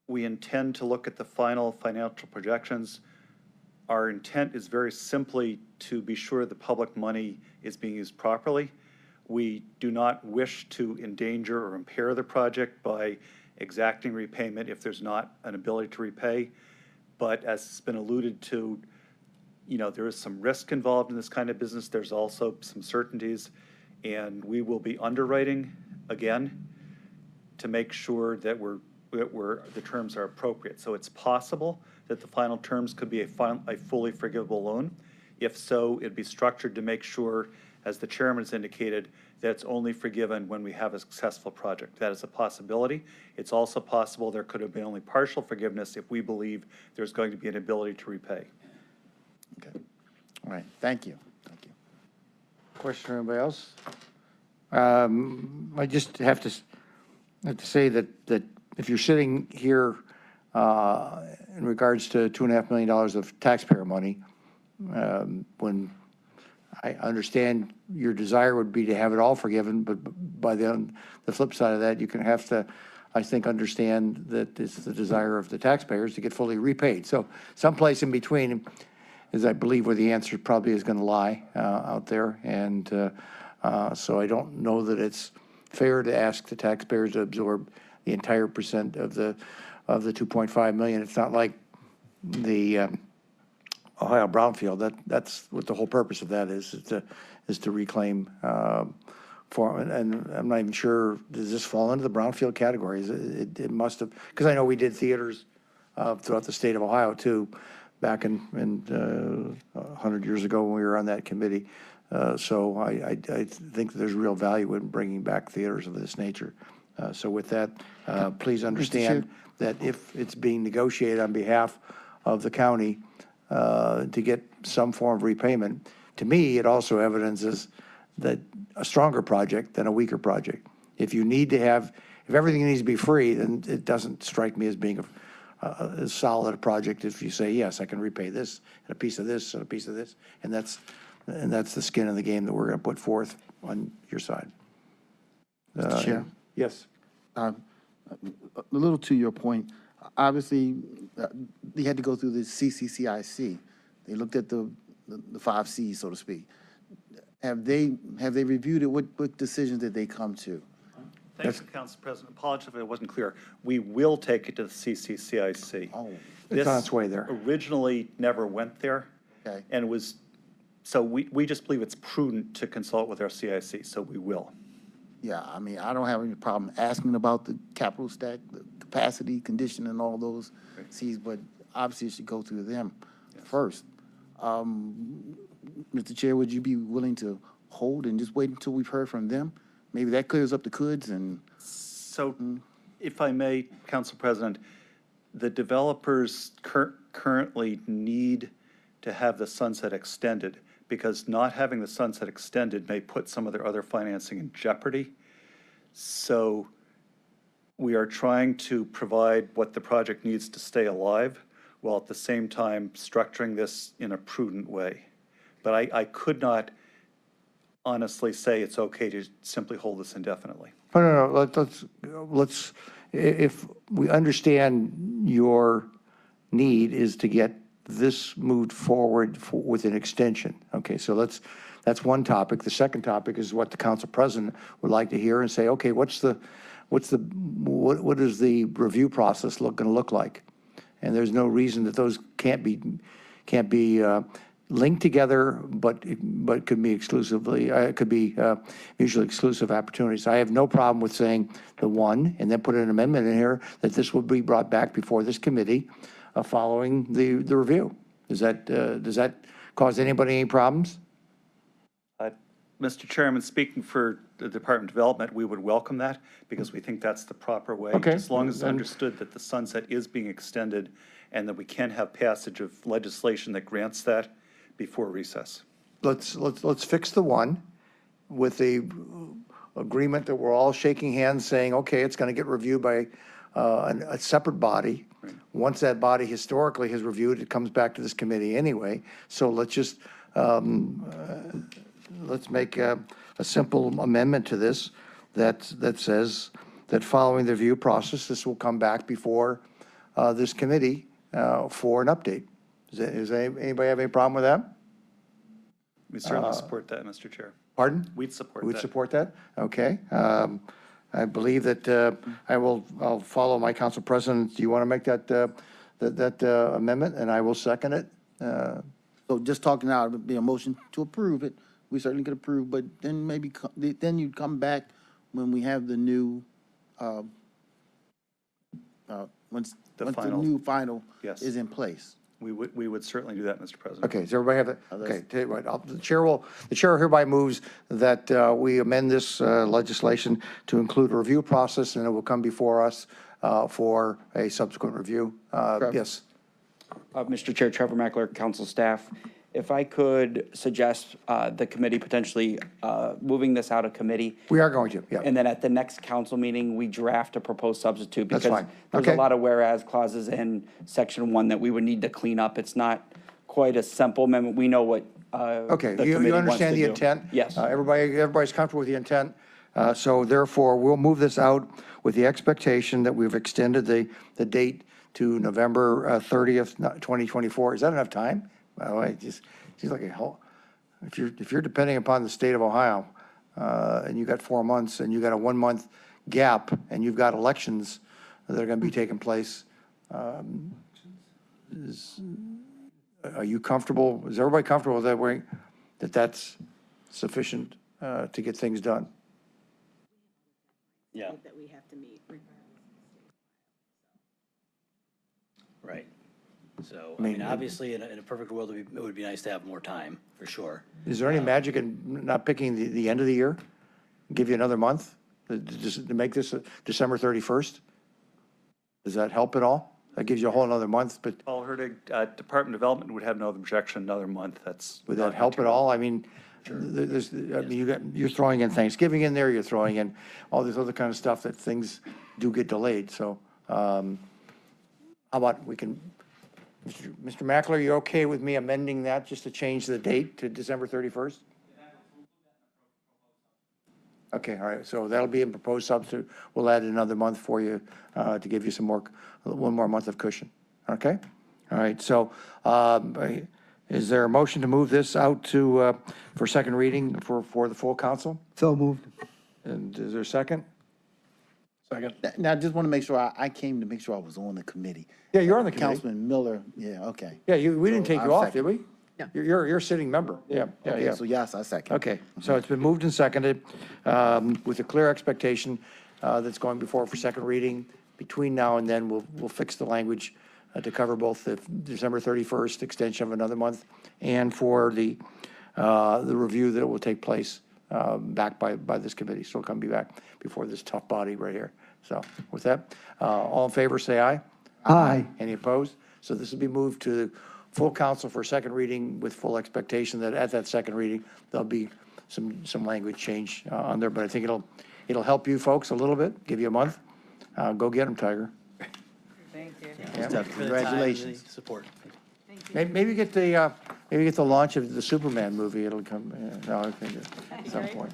we intend to look at the final financial projections. Our intent is very simply to be sure the public money is being used properly. We do not wish to endanger or impair the project by exacting repayment if there's not an ability to repay. But as has been alluded to, you know, there is some risk involved in this kind of business. There's also some certainties, and we will be underwriting again to make sure that the terms are appropriate. So it's possible that the final terms could be a fully forgivable loan. If so, it'd be structured to make sure, as the chairman has indicated, that it's only forgiven when we have a successful project. That is a possibility. It's also possible there could have been only partial forgiveness if we believe there's going to be an ability to repay. Okay. All right. Thank you. Thank you. Question from anybody else? I just have to say that if you're sitting here in regards to $2.5 million of taxpayer money, when I understand your desire would be to have it all forgiven, but by the flip side of that, you can have to, I think, understand that it's the desire of the taxpayers to get fully repaid. So someplace in between is, I believe, where the answer probably is going to lie out there. And so I don't know that it's fair to ask the taxpayers to absorb the entire percent of the 2.5 million. It's not like the Ohio Brownfield. That's what the whole purpose of that is to reclaim. And I'm not even sure, does this fall into the Brownfield category? It must have, because I know we did theaters throughout the state of Ohio too, back in 100 years ago when we were on that committee. So I think there's real value in bringing back theaters of this nature. So with that, please understand that if it's being negotiated on behalf of the county to get some form of repayment, to me, it also evidences that a stronger project than a weaker project. If you need to have, if everything needs to be free, then it doesn't strike me as being a solid project if you say, yes, I can repay this, and a piece of this, and a piece of this, and that's the skin of the game that we're going to put forth on your side. Mr. Chair? Yes. A little to your point, obviously, they had to go through the CCCIC. They looked at the 5 Cs, so to speak. Have they reviewed it? What decisions did they come to? Thank you, Council President. Apologies if it wasn't clear. We will take it to the CCCIC. Oh, It's on its way there. Originally never went there. Okay. And was, so we just believe it's prudent to consult with our CIC, so we will. yeah, I mean, I don't have any problem asking about the capital stack, the capacity, condition, and all those Cs, but obviously it should go through them first. Mr. Chair, would you be willing to hold and just wait until we've heard from them? Maybe that clears up the coulds and. So if I may, Council President, the developers currently need to have the sunset extended, because not having the sunset extended may put some of their other financing in jeopardy. So we are trying to provide what the project needs to stay alive, while at the same time structuring this in a prudent way. But I could not honestly say it's okay to simply hold this indefinitely. No. Let's, if we understand your need is to get this moved forward with an extension. Okay, so let's That's one topic. The second topic is what the council president would like to hear and say, okay, what is the review process going to look like? And there's no reason that those can't be linked together, but could be exclusively, could be mutually exclusive opportunities. I have no problem with saying the one, and then put an amendment in here that this will be brought back before this committee following the review. Does that cause anybody any problems? Mr. Chairman, speaking for the Department of Development, we would welcome that because we think that's the proper way. Okay. As long as it's understood that the sunset is being extended and that we can have passage of legislation that grants that before recess. Let's fix the one with the agreement that we're all shaking hands saying, okay, it's going to get reviewed by a separate body. Once that body historically has reviewed, it comes back to this committee anyway. So let's just, let's make a simple amendment to this that says that following the review process, this will come back before this committee for an update. Does anybody have any problem with that? We certainly support that, Mr. Chair. Pardon? We'd support that. We'd support that? Okay. I believe that I'll follow my council president. Do you want to make that amendment? And I will second it. So just talking now, it would be a motion to approve it. We certainly could approve, but then maybe, then you'd come back when we have the new, once the final. new final Yes. is in place. We would certainly do that, Mr. President. Okay, does everybody have that? Okay, tell you what, the chair hereby moves that we amend this legislation to include a review process, and it will come before us for a subsequent review. Yes. Mr. Chair, Trevor Meckler, council staff. If I could suggest the committee potentially moving this out of committee. We are going to, yeah. And then at the next council meeting, we draft a proposed substitute. That's because fine. there's Okay. a lot of whereas clauses in section 1 that we would need to clean up. It's not quite a simple amendment. We know what Okay, the you committee wants understand to the do. intent? Yes. Everybody's comfortable with the intent. So therefore, we'll move this out with the expectation that we've extended the date to November 30th, 2024. Is that enough time? Well, it just seems like a hell. If you're depending upon the state of Ohio, and you got 4 months, and you got a 1 month gap, and you've got elections that are going to be taking place, are you comfortable? Is everybody comfortable that that's sufficient to get things done? Yeah, That we have to meet right. So, I mean, obviously, in a perfect world, it would be nice to have more time, for sure. Is there any magic in not picking the end of the year? Give you another month to make this December 31st? Does that help at all? That gives you a whole another month, but Paul Hertig, Department of Development would have no objection, another month. That's. would that not help at material. all? I mean, you're throwing in Thanksgiving in there, you're throwing in all this other kind of stuff that things do get delayed, so, how about we can, Mr. Mackler, you okay with me amending that just to change the date to December 31st? Okay, all right, so that'll be a proposed substitute. We'll add another month for you to give you one more month of cushion, okay? All right, so is there a motion to move this out to, for second reading for the full council? So moved. And is there a second? Now, I just want to make sure, I came to make sure I was on the committee. Yeah, you're on the committee. Councilman Miller, yeah, okay. Yeah, we didn't take you I'll off, did second. we? No. You're a sitting member, yeah, yeah, Okay, yeah. so yes, I second. Okay, so it's been moved and seconded with a clear expectation that's going before for second reading. Between now and then, we'll fix the language to cover both the December 31st extension of another month and for the review that will take place back by this committee. So it'll be back before this tough body right here. So with that, all in favor, say aye. Aye. Any opposed? So this will be moved to the full council for second reading with full expectation that at that second reading, there'll be some language change on there. But I think it'll help you folks a little bit, give you a month. Go get them, Tiger. Thank you. Congratulations. Support. Maybe get the launch of the Superman movie. It'll come, no, I think at some point.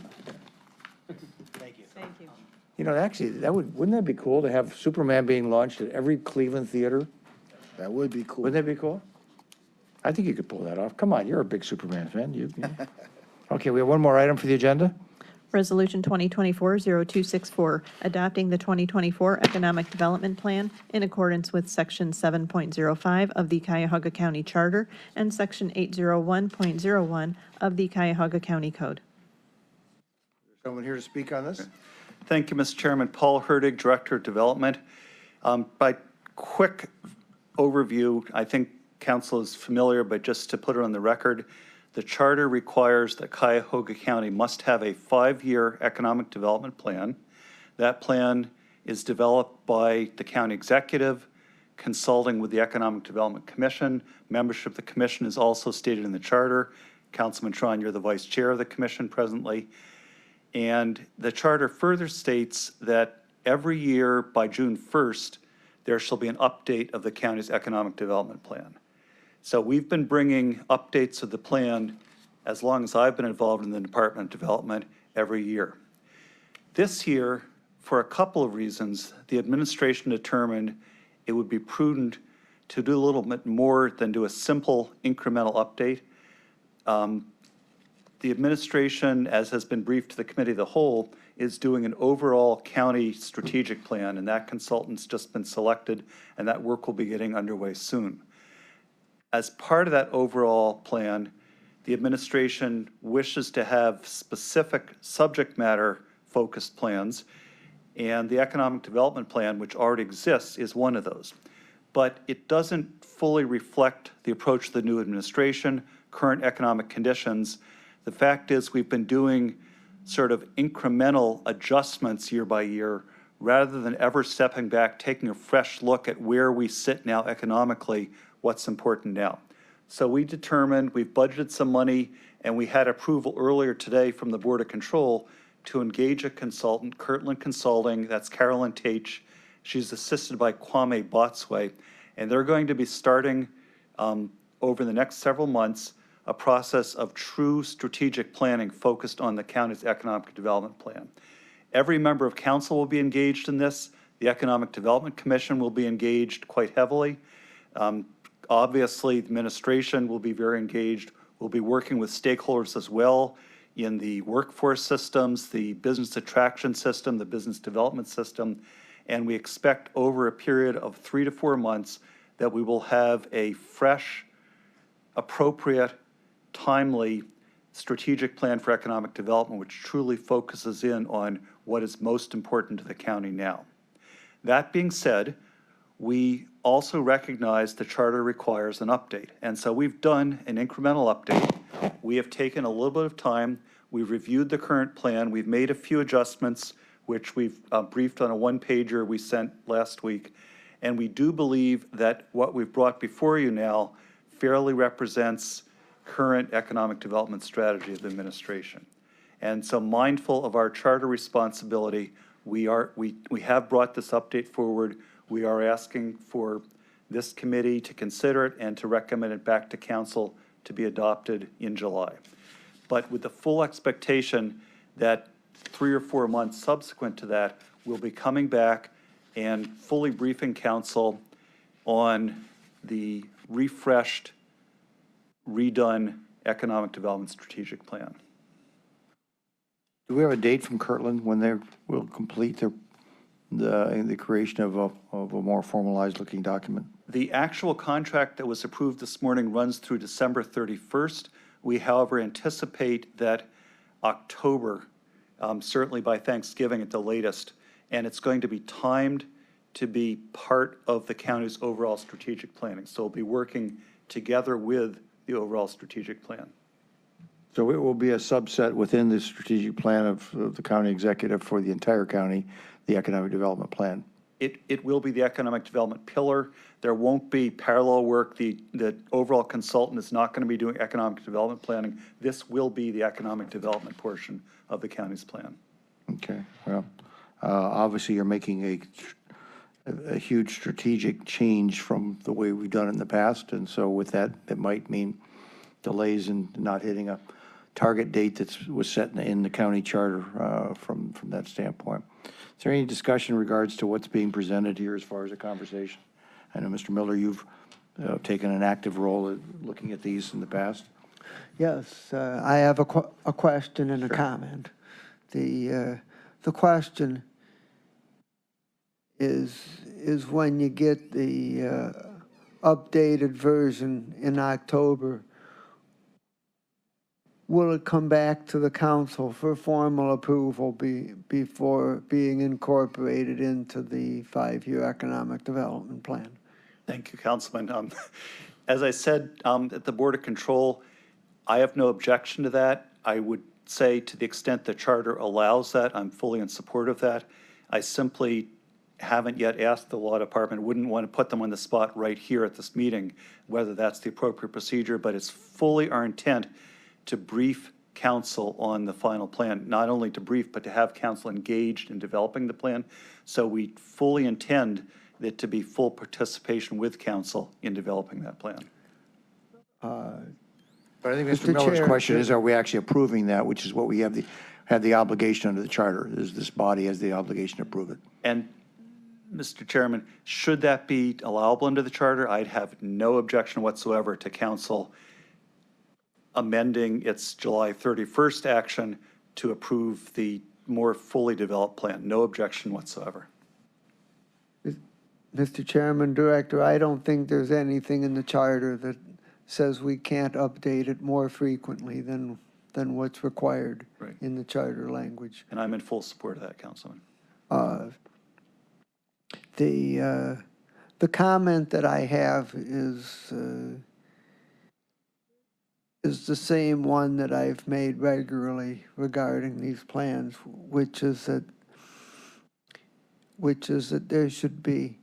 Thank you. Thank you. You know, actually, wouldn't that be cool to have Superman being launched at every Cleveland theater? That would be cool. Wouldn't that be cool? I think you could pull that off. Come on, you're a big Superman fan. Okay, we have one more item for the agenda. Resolution 2024-0264, adopting the 2024 Economic Development Plan in accordance with Section 7.05 of the Cuyahoga County Charter and Section 801.01 of the Cuyahoga County Code. Someone here to speak on this? Thank you, Mr. Chairman. Paul Herdig, Director of Development. By quick overview, I think council is familiar, but just to put it on the record, the charter requires that Cuyahoga County must have a 5-year economic development plan. That plan is developed by the county executive, consulting with the Economic Development Commission. Membership of the commission is also stated in the charter. Councilman Tron, you're the vice chair of the commission presently. And the charter further states that every year by June 1st, there shall be an update of the county's economic development plan. So we've been bringing updates of the plan as long as I've been involved in the Department of Development every year. This year, for a couple of reasons, the administration determined it would be prudent to do a little bit more than do a simple incremental update. The administration, as has been briefed to the committee of the whole, is doing an overall county strategic plan, and that consultant's just been selected, and that work will be getting underway soon. As part of that overall plan, the administration wishes to have specific subject matter focused plans, and the economic development plan, which already exists, is one of those. But it doesn't fully reflect the approach of the new administration, current economic conditions. The fact is we've been doing sort of incremental adjustments year by year rather than ever stepping back, taking a fresh look at where we sit now economically, what's important now. So we determined, we've budgeted some money, and we had approval earlier today from the Board of Control to engage a consultant, Kirtland Consulting, that's Carolyn Tate. She's assisted by Kwame Botsway, and they're going to be starting over the next several months a process of true strategic planning focused on the county's economic development plan. Every member of council will be engaged in this. The Economic Development Commission will be engaged quite heavily. Obviously, the administration will be very engaged. We'll be working with stakeholders as well in the workforce systems, the business attraction system, the business development system, and we expect over a period of 3 to 4 months that we will have a fresh, appropriate, timely strategic plan for economic development, which truly focuses in on what is most important to the county now. That being said, we also recognize the charter requires an update. And so we've done an incremental update. We have taken a little bit of time. We've reviewed the current plan. We've made a few adjustments, which we've briefed on a one-pager we sent last week. And we do believe that what we've brought before you now fairly represents current economic development strategy of the administration. And so mindful of our charter responsibility, we have brought this update forward. We are asking for this committee to consider it and to recommend it back to council to be adopted in July. But with the full expectation that 3 or 4 months subsequent to that, we'll be coming back and fully briefing council on the refreshed, redone economic development strategic plan. Do we have a date from Kirtland when they will complete the creation of a more formalized looking document? The actual contract that was approved this morning runs through December 31st. We, however, anticipate that October, certainly by Thanksgiving at the latest, and it's going to be timed to be part of the county's overall strategic planning. So we'll be working together with the overall strategic plan. So it will be a subset within the strategic plan of the county executive for the entire county, the economic development plan. It will be the economic development pillar. There won't be parallel work. The overall consultant is not going to be doing economic development planning. This will be the economic development portion of the county's plan. Okay, well, obviously you're making a huge strategic change from the way we've done it in the past, and so with that, it might mean delays in not hitting a target date that was set in the county charter from that standpoint. Is there any discussion in regards to what's being presented here as far as a conversation? I know, Mr. Miller, you've taken an active role at looking at these in the past. Yes, I have a question and a comment. The question is when you get the updated version in October, will it come back to the council for formal approval before being incorporated into the 5-year economic development plan? Thank you, Councilman. As I said at the Board of Control, I have no objection to that. I would say to the extent the charter allows that, I'm fully in support of that. I simply haven't yet asked the law department, wouldn't want to put them on the spot right here at this meeting, whether that's the appropriate procedure, but it's fully our intent to brief council on the final plan, not only to brief, but to have council engaged in developing the plan. So we fully intend it to be full participation with council in developing that plan. But I think Mr. Mr. Miller's Chair, question is, are we actually approving that, which is what we have the obligation under the charter, is this body has the obligation to approve it. And, Mr. Chairman, should that be allowable under the charter, I'd have no objection whatsoever to council amending its July 31st action to approve the more fully developed plan. No objection whatsoever. Mr. Chairman, Director, I don't think there's anything in the charter that says we can't update it more frequently than what's required Right. in the charter language. And I'm in full support of that, Councilman. The comment that I have is the same one that I've made regularly regarding these plans, which is that there should be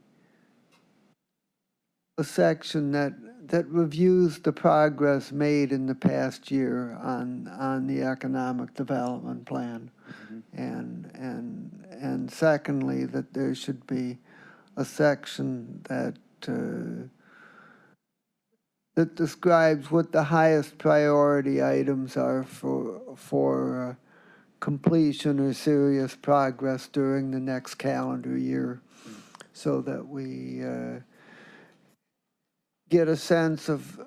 a section that reviews the progress made in the past year on the economic development plan. And secondly, that there should be a section that that describes what the highest priority items are for completion or serious progress during the next calendar year, so that we get a sense of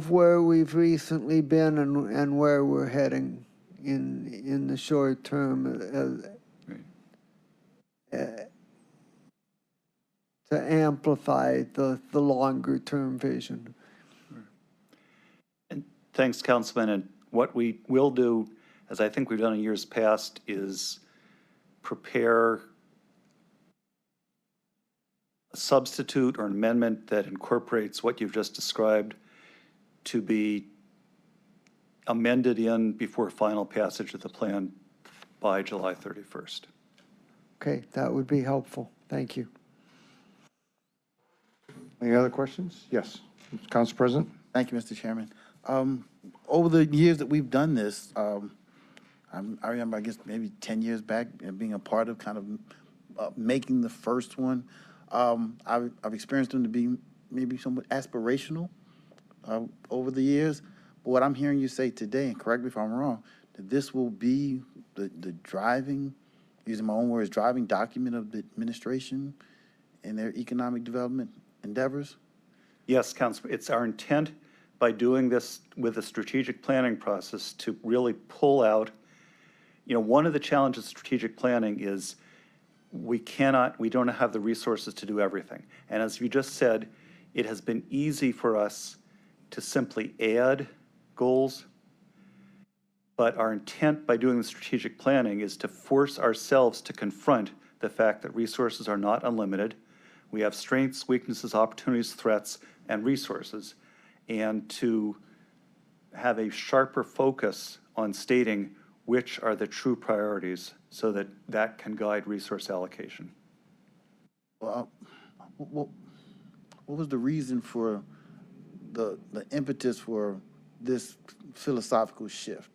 where we've recently been and where we're heading in the short term, to amplify the longer term vision. And thanks, Councilman. And what we will do, as I think we've done in years past, is prepare a substitute or an amendment that incorporates what you've just described to be amended in before final passage of the plan by July 31st. Okay, that would be helpful. Thank you. Any other questions? Yes, Council President? Thank you, Mr. Chairman. Over the years that we've done this, I remember, I guess, maybe 10 years back, being a part of kind of making the first one. I've experienced them to be maybe somewhat aspirational over the years. But what I'm hearing you say today, and correct me if I'm wrong, that this will be the driving, using my own words, driving document of the administration and their economic development endeavors? Yes, Councilman, it's our intent by doing this with a strategic planning process to really pull out, one of the challenges of strategic planning is we don't have the resources to do everything. And as you just said, it has been easy for us to simply add goals. But our intent by doing the strategic planning is to force ourselves to confront the fact that resources are not unlimited. We have strengths, weaknesses, opportunities, threats, and resources, and to have a sharper focus on stating which are the true priorities so that that can guide resource allocation. Well, what was the reason for the impetus for this philosophical shift?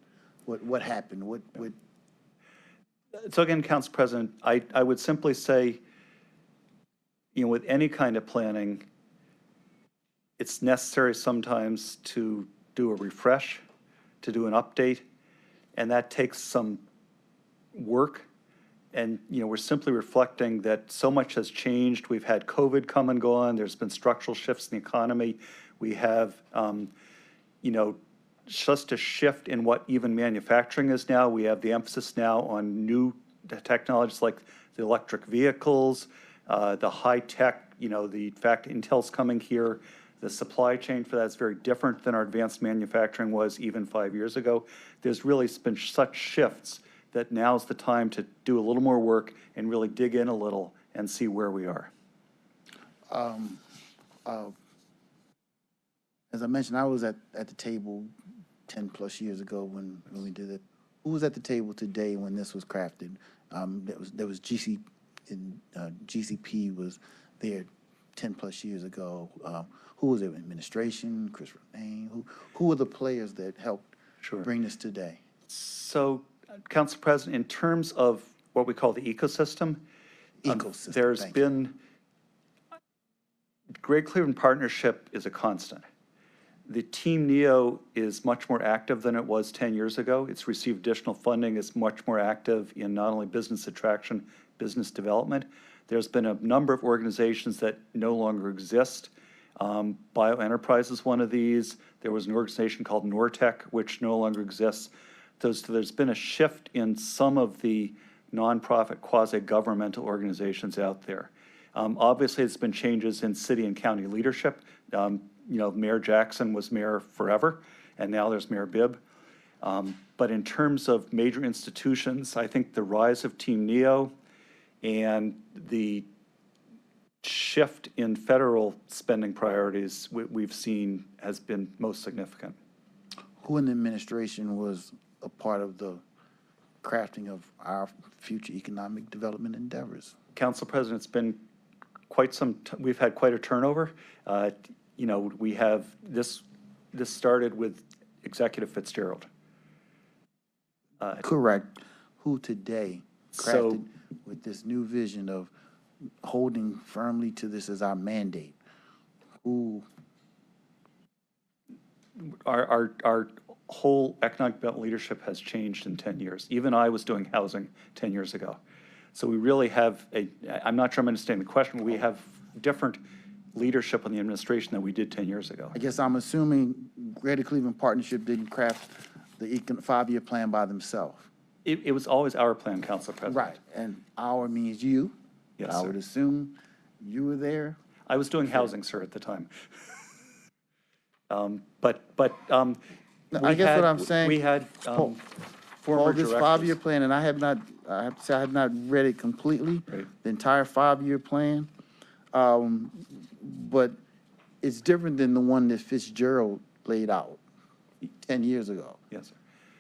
What happened? What? So again, Council President, I would simply say, with any kind of planning, it's necessary sometimes to do a refresh, to do an update, and that takes some work. And, we're simply reflecting that so much has changed. We've had COVID come and gone. There's been structural shifts in the economy. We have, just a shift in what even manufacturing is now. We have the emphasis now on new technologies like the electric vehicles, the high-tech, the fact Intel's coming here. The supply chain for that is very different than our advanced manufacturing was even 5 years ago. There's really been such shifts that now's the time to do a little more work and really dig in a little and see where we are. As I mentioned, I was at the table 10+ years ago when we did it. Who was at the table today when this was crafted? There was GCP was there 10+ years ago. Who was it? Administration, Chris Renane? Who were the players that helped bring this today? So, Council President, in terms of what we call the ecosystem, there's thank you. been, Great Cleveland Partnership is a constant. The Team NEO is much more active than it was 10 years ago. It's received additional funding, it's much more active in not only business attraction, business development. There's been a number of organizations that no longer exist. BioEnterprise is one of these. There was an organization called Nortec, which no longer exists. There's been a shift in some of the nonprofit quasi-governmental organizations out there. Obviously, there's been changes in city and county leadership. Mayor Jackson was mayor forever, and now there's Mayor Bibb. But in terms of major institutions, I think the rise of Team NEO and the shift in federal spending priorities we've seen has been most significant. Who in the administration was a part of the crafting of our future economic development endeavors? Council President, it's been quite we've had quite a turnover. We have, this started with Executive Fitzgerald. Correct. Who today crafted with this new vision of holding firmly to this as our mandate? Who? Our whole economic development leadership has changed in 10 years. Even I was doing housing 10 years ago. So we really have I'm not sure I'm understanding the question, but we have different leadership in the administration than we did 10 years ago. I guess I'm assuming Greater Cleveland Partnership didn't craft the 5-year plan by themselves. It was always our plan, Council President. Right, and our means you. Yes, I sir. would assume you were there. I was doing housing, sir, at the time. I guess what I'm saying. We had Paul, former this directors. 5-year plan, and I have to say I have not read it completely, Right. the entire 5-year plan. But it's different than the one that Fitzgerald laid out 10 years ago. Yes, sir.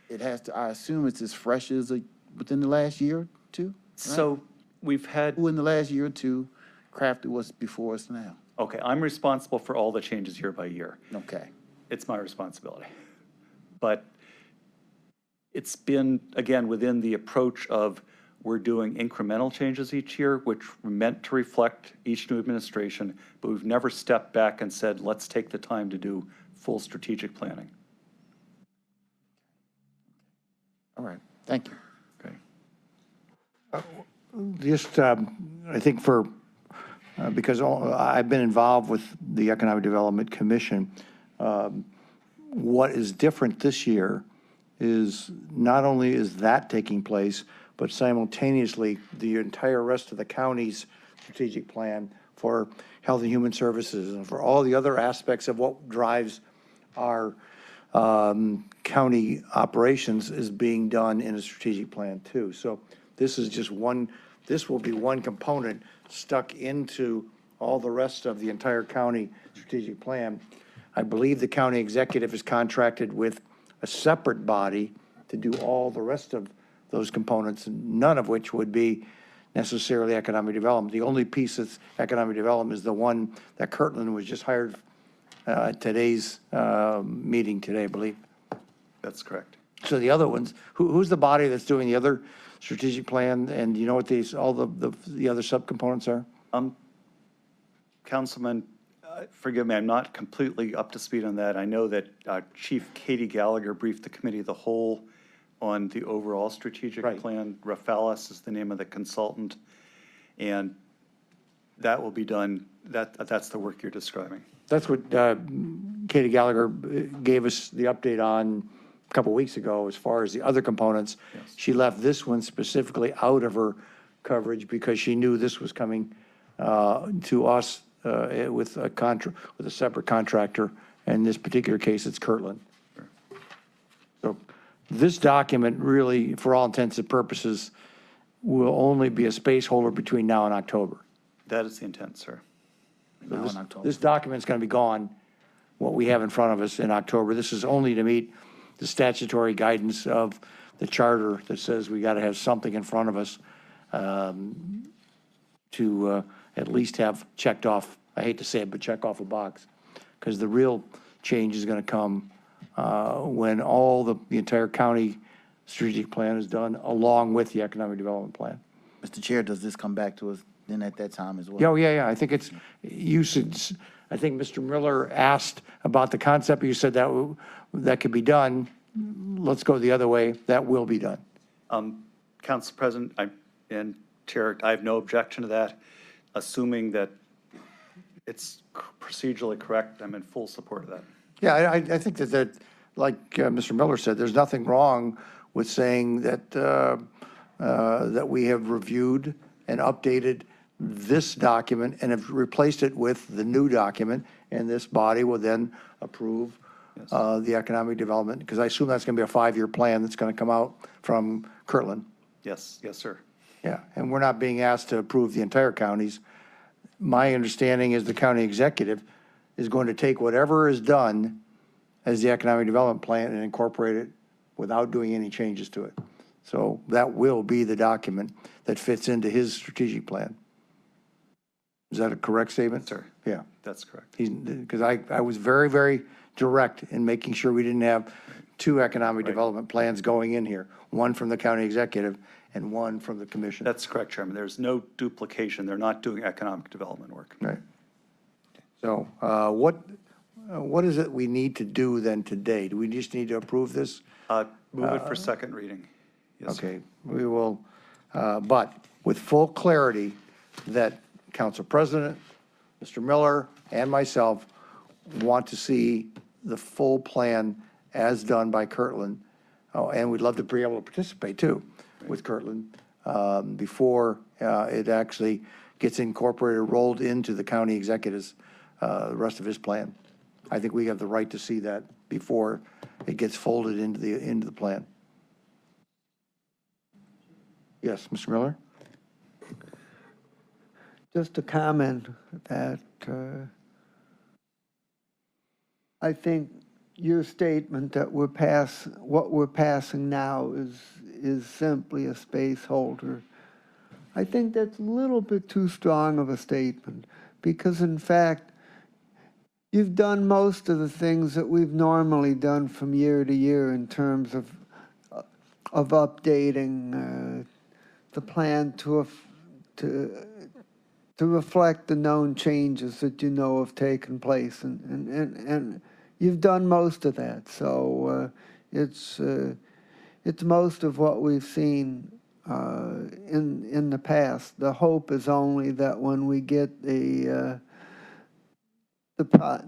It has to, I assume it's as fresh as within the last year or two? Right? So we've had, Who in the last year or two crafted what's before us now? okay, I'm responsible for all the changes year by year. Okay. It's my responsibility. But it's been, again, within the approach of we're doing incremental changes each year, which were meant to reflect each new administration, but we've never stepped back and said, let's take the time to do full strategic planning. All right. Thank you. Okay. Just, I think because I've been involved with the Economic Development Commission, what is different this year is not only is that taking place, but simultaneously the entire rest of the county's strategic plan for health and human services and for all the other aspects of what drives our county operations is being done in a strategic plan too. So this is just this will be one component stuck into all the rest of the entire county strategic plan. I believe the county executive is contracted with a separate body to do all the rest of those components, none of which would be necessarily economic development. The only piece that's economic development is the one that Kirtland was just hired at today's meeting today, I believe. That's correct. So the other ones, who's the body that's doing the other strategic plan, and do you know what all the other subcomponents are? Councilman, forgive me, I'm not completely up to speed on that. I know that Chief Katie Gallagher briefed the committee of the whole on the overall strategic Right. plan. Rafalis is the name of the consultant, and that will be done. That's the work you're describing. That's what Katie Gallagher gave us the update on a couple weeks ago as far as the other components. She left this one specifically out of her coverage because she knew this was coming to us with a separate contractor. In this particular case, it's Kirtland. So this document really, for all intents and purposes, will only be a space holder between now and October. That is the intent, sir. Now in October. This document's going to be gone, what we have in front of us in October. This is only to meet the statutory guidance of the charter that says we got to have something in front of us to at least have checked off, I hate to say it, but check off a box. Because the real change is going to come when all the entire county strategic plan is done along with the economic development plan. Mr. Chair, does this come back to us then at that time as well? Yeah, yeah. I think it's usage. I think Mr. Miller asked about the concept. You said that could be done. Let's go the other way. That will be done. Council President and Chair, I have no objection to that, assuming that it's procedurally correct. I'm in full support of that. Yeah, I think that like Mr. Miller said, there's nothing wrong with saying that that we have reviewed and updated this document and have replaced it with the new document, and this body will then approve the economic development, because I assume that's going to be a 5-year plan that's going to come out from Kirtland. Yes, yes, sir. Yeah, and we're not being asked to approve the entire counties. My understanding is the county executive is going to take whatever is done as the economic development plan and incorporate it without doing any changes to it. So that will be the document that fits into his strategic plan. Is that a correct statement? Sir. Yeah. That's correct. Because I was very, very direct in making sure we didn't have two economic development plans going in here, one from the county executive and one from the commission. That's correct, Chairman. There's no duplication. They're not doing economic development work. Right. So what is it we need to do then today? Do we just need to approve this? Move it for second reading. Yes, sir. Okay, we will, but with full clarity that Council President, Mr. Miller, and myself want to see the full plan as done by Kirtland. Oh, and we'd love to be able to participate too with Kirtland before it actually gets incorporated, rolled into the county executive's, the rest of his plan. I think we have the right to see that before it gets folded into the plan. Yes, Mr. Miller? Just a comment that I think your statement that what we're passing now is simply a space holder. I think that's a little bit too strong of a statement, because in fact, you've done most of the things that we've normally done from year to year in terms of updating the plan to reflect the known changes that you know have taken place, and you've done most of that. So it's most of what we've seen in the past. The hope is only that when we get the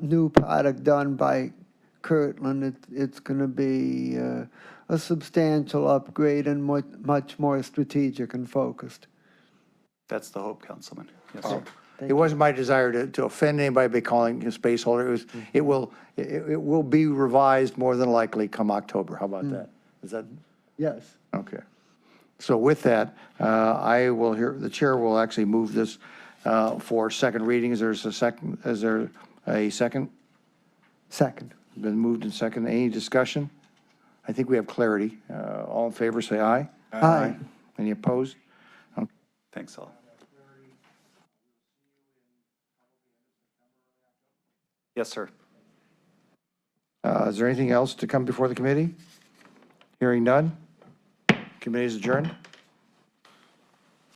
new product done by Kirtland, it's going to be a substantial upgrade and much more strategic and focused. That's the hope, Councilman. Yes, sir. It wasn't my desire to offend anybody by calling it a space holder. It will be revised more than likely come October. How about that? Is that? Yes. Okay. So with that, the chair will actually move this for second reading. Is there a second? Second. Been moved and second. Any discussion? I think we have clarity. All in favor, say aye. Aye. Any opposed? Thanks all. Yes, sir. Is there anything else to come before the committee? Hearing none. Committee is adjourned.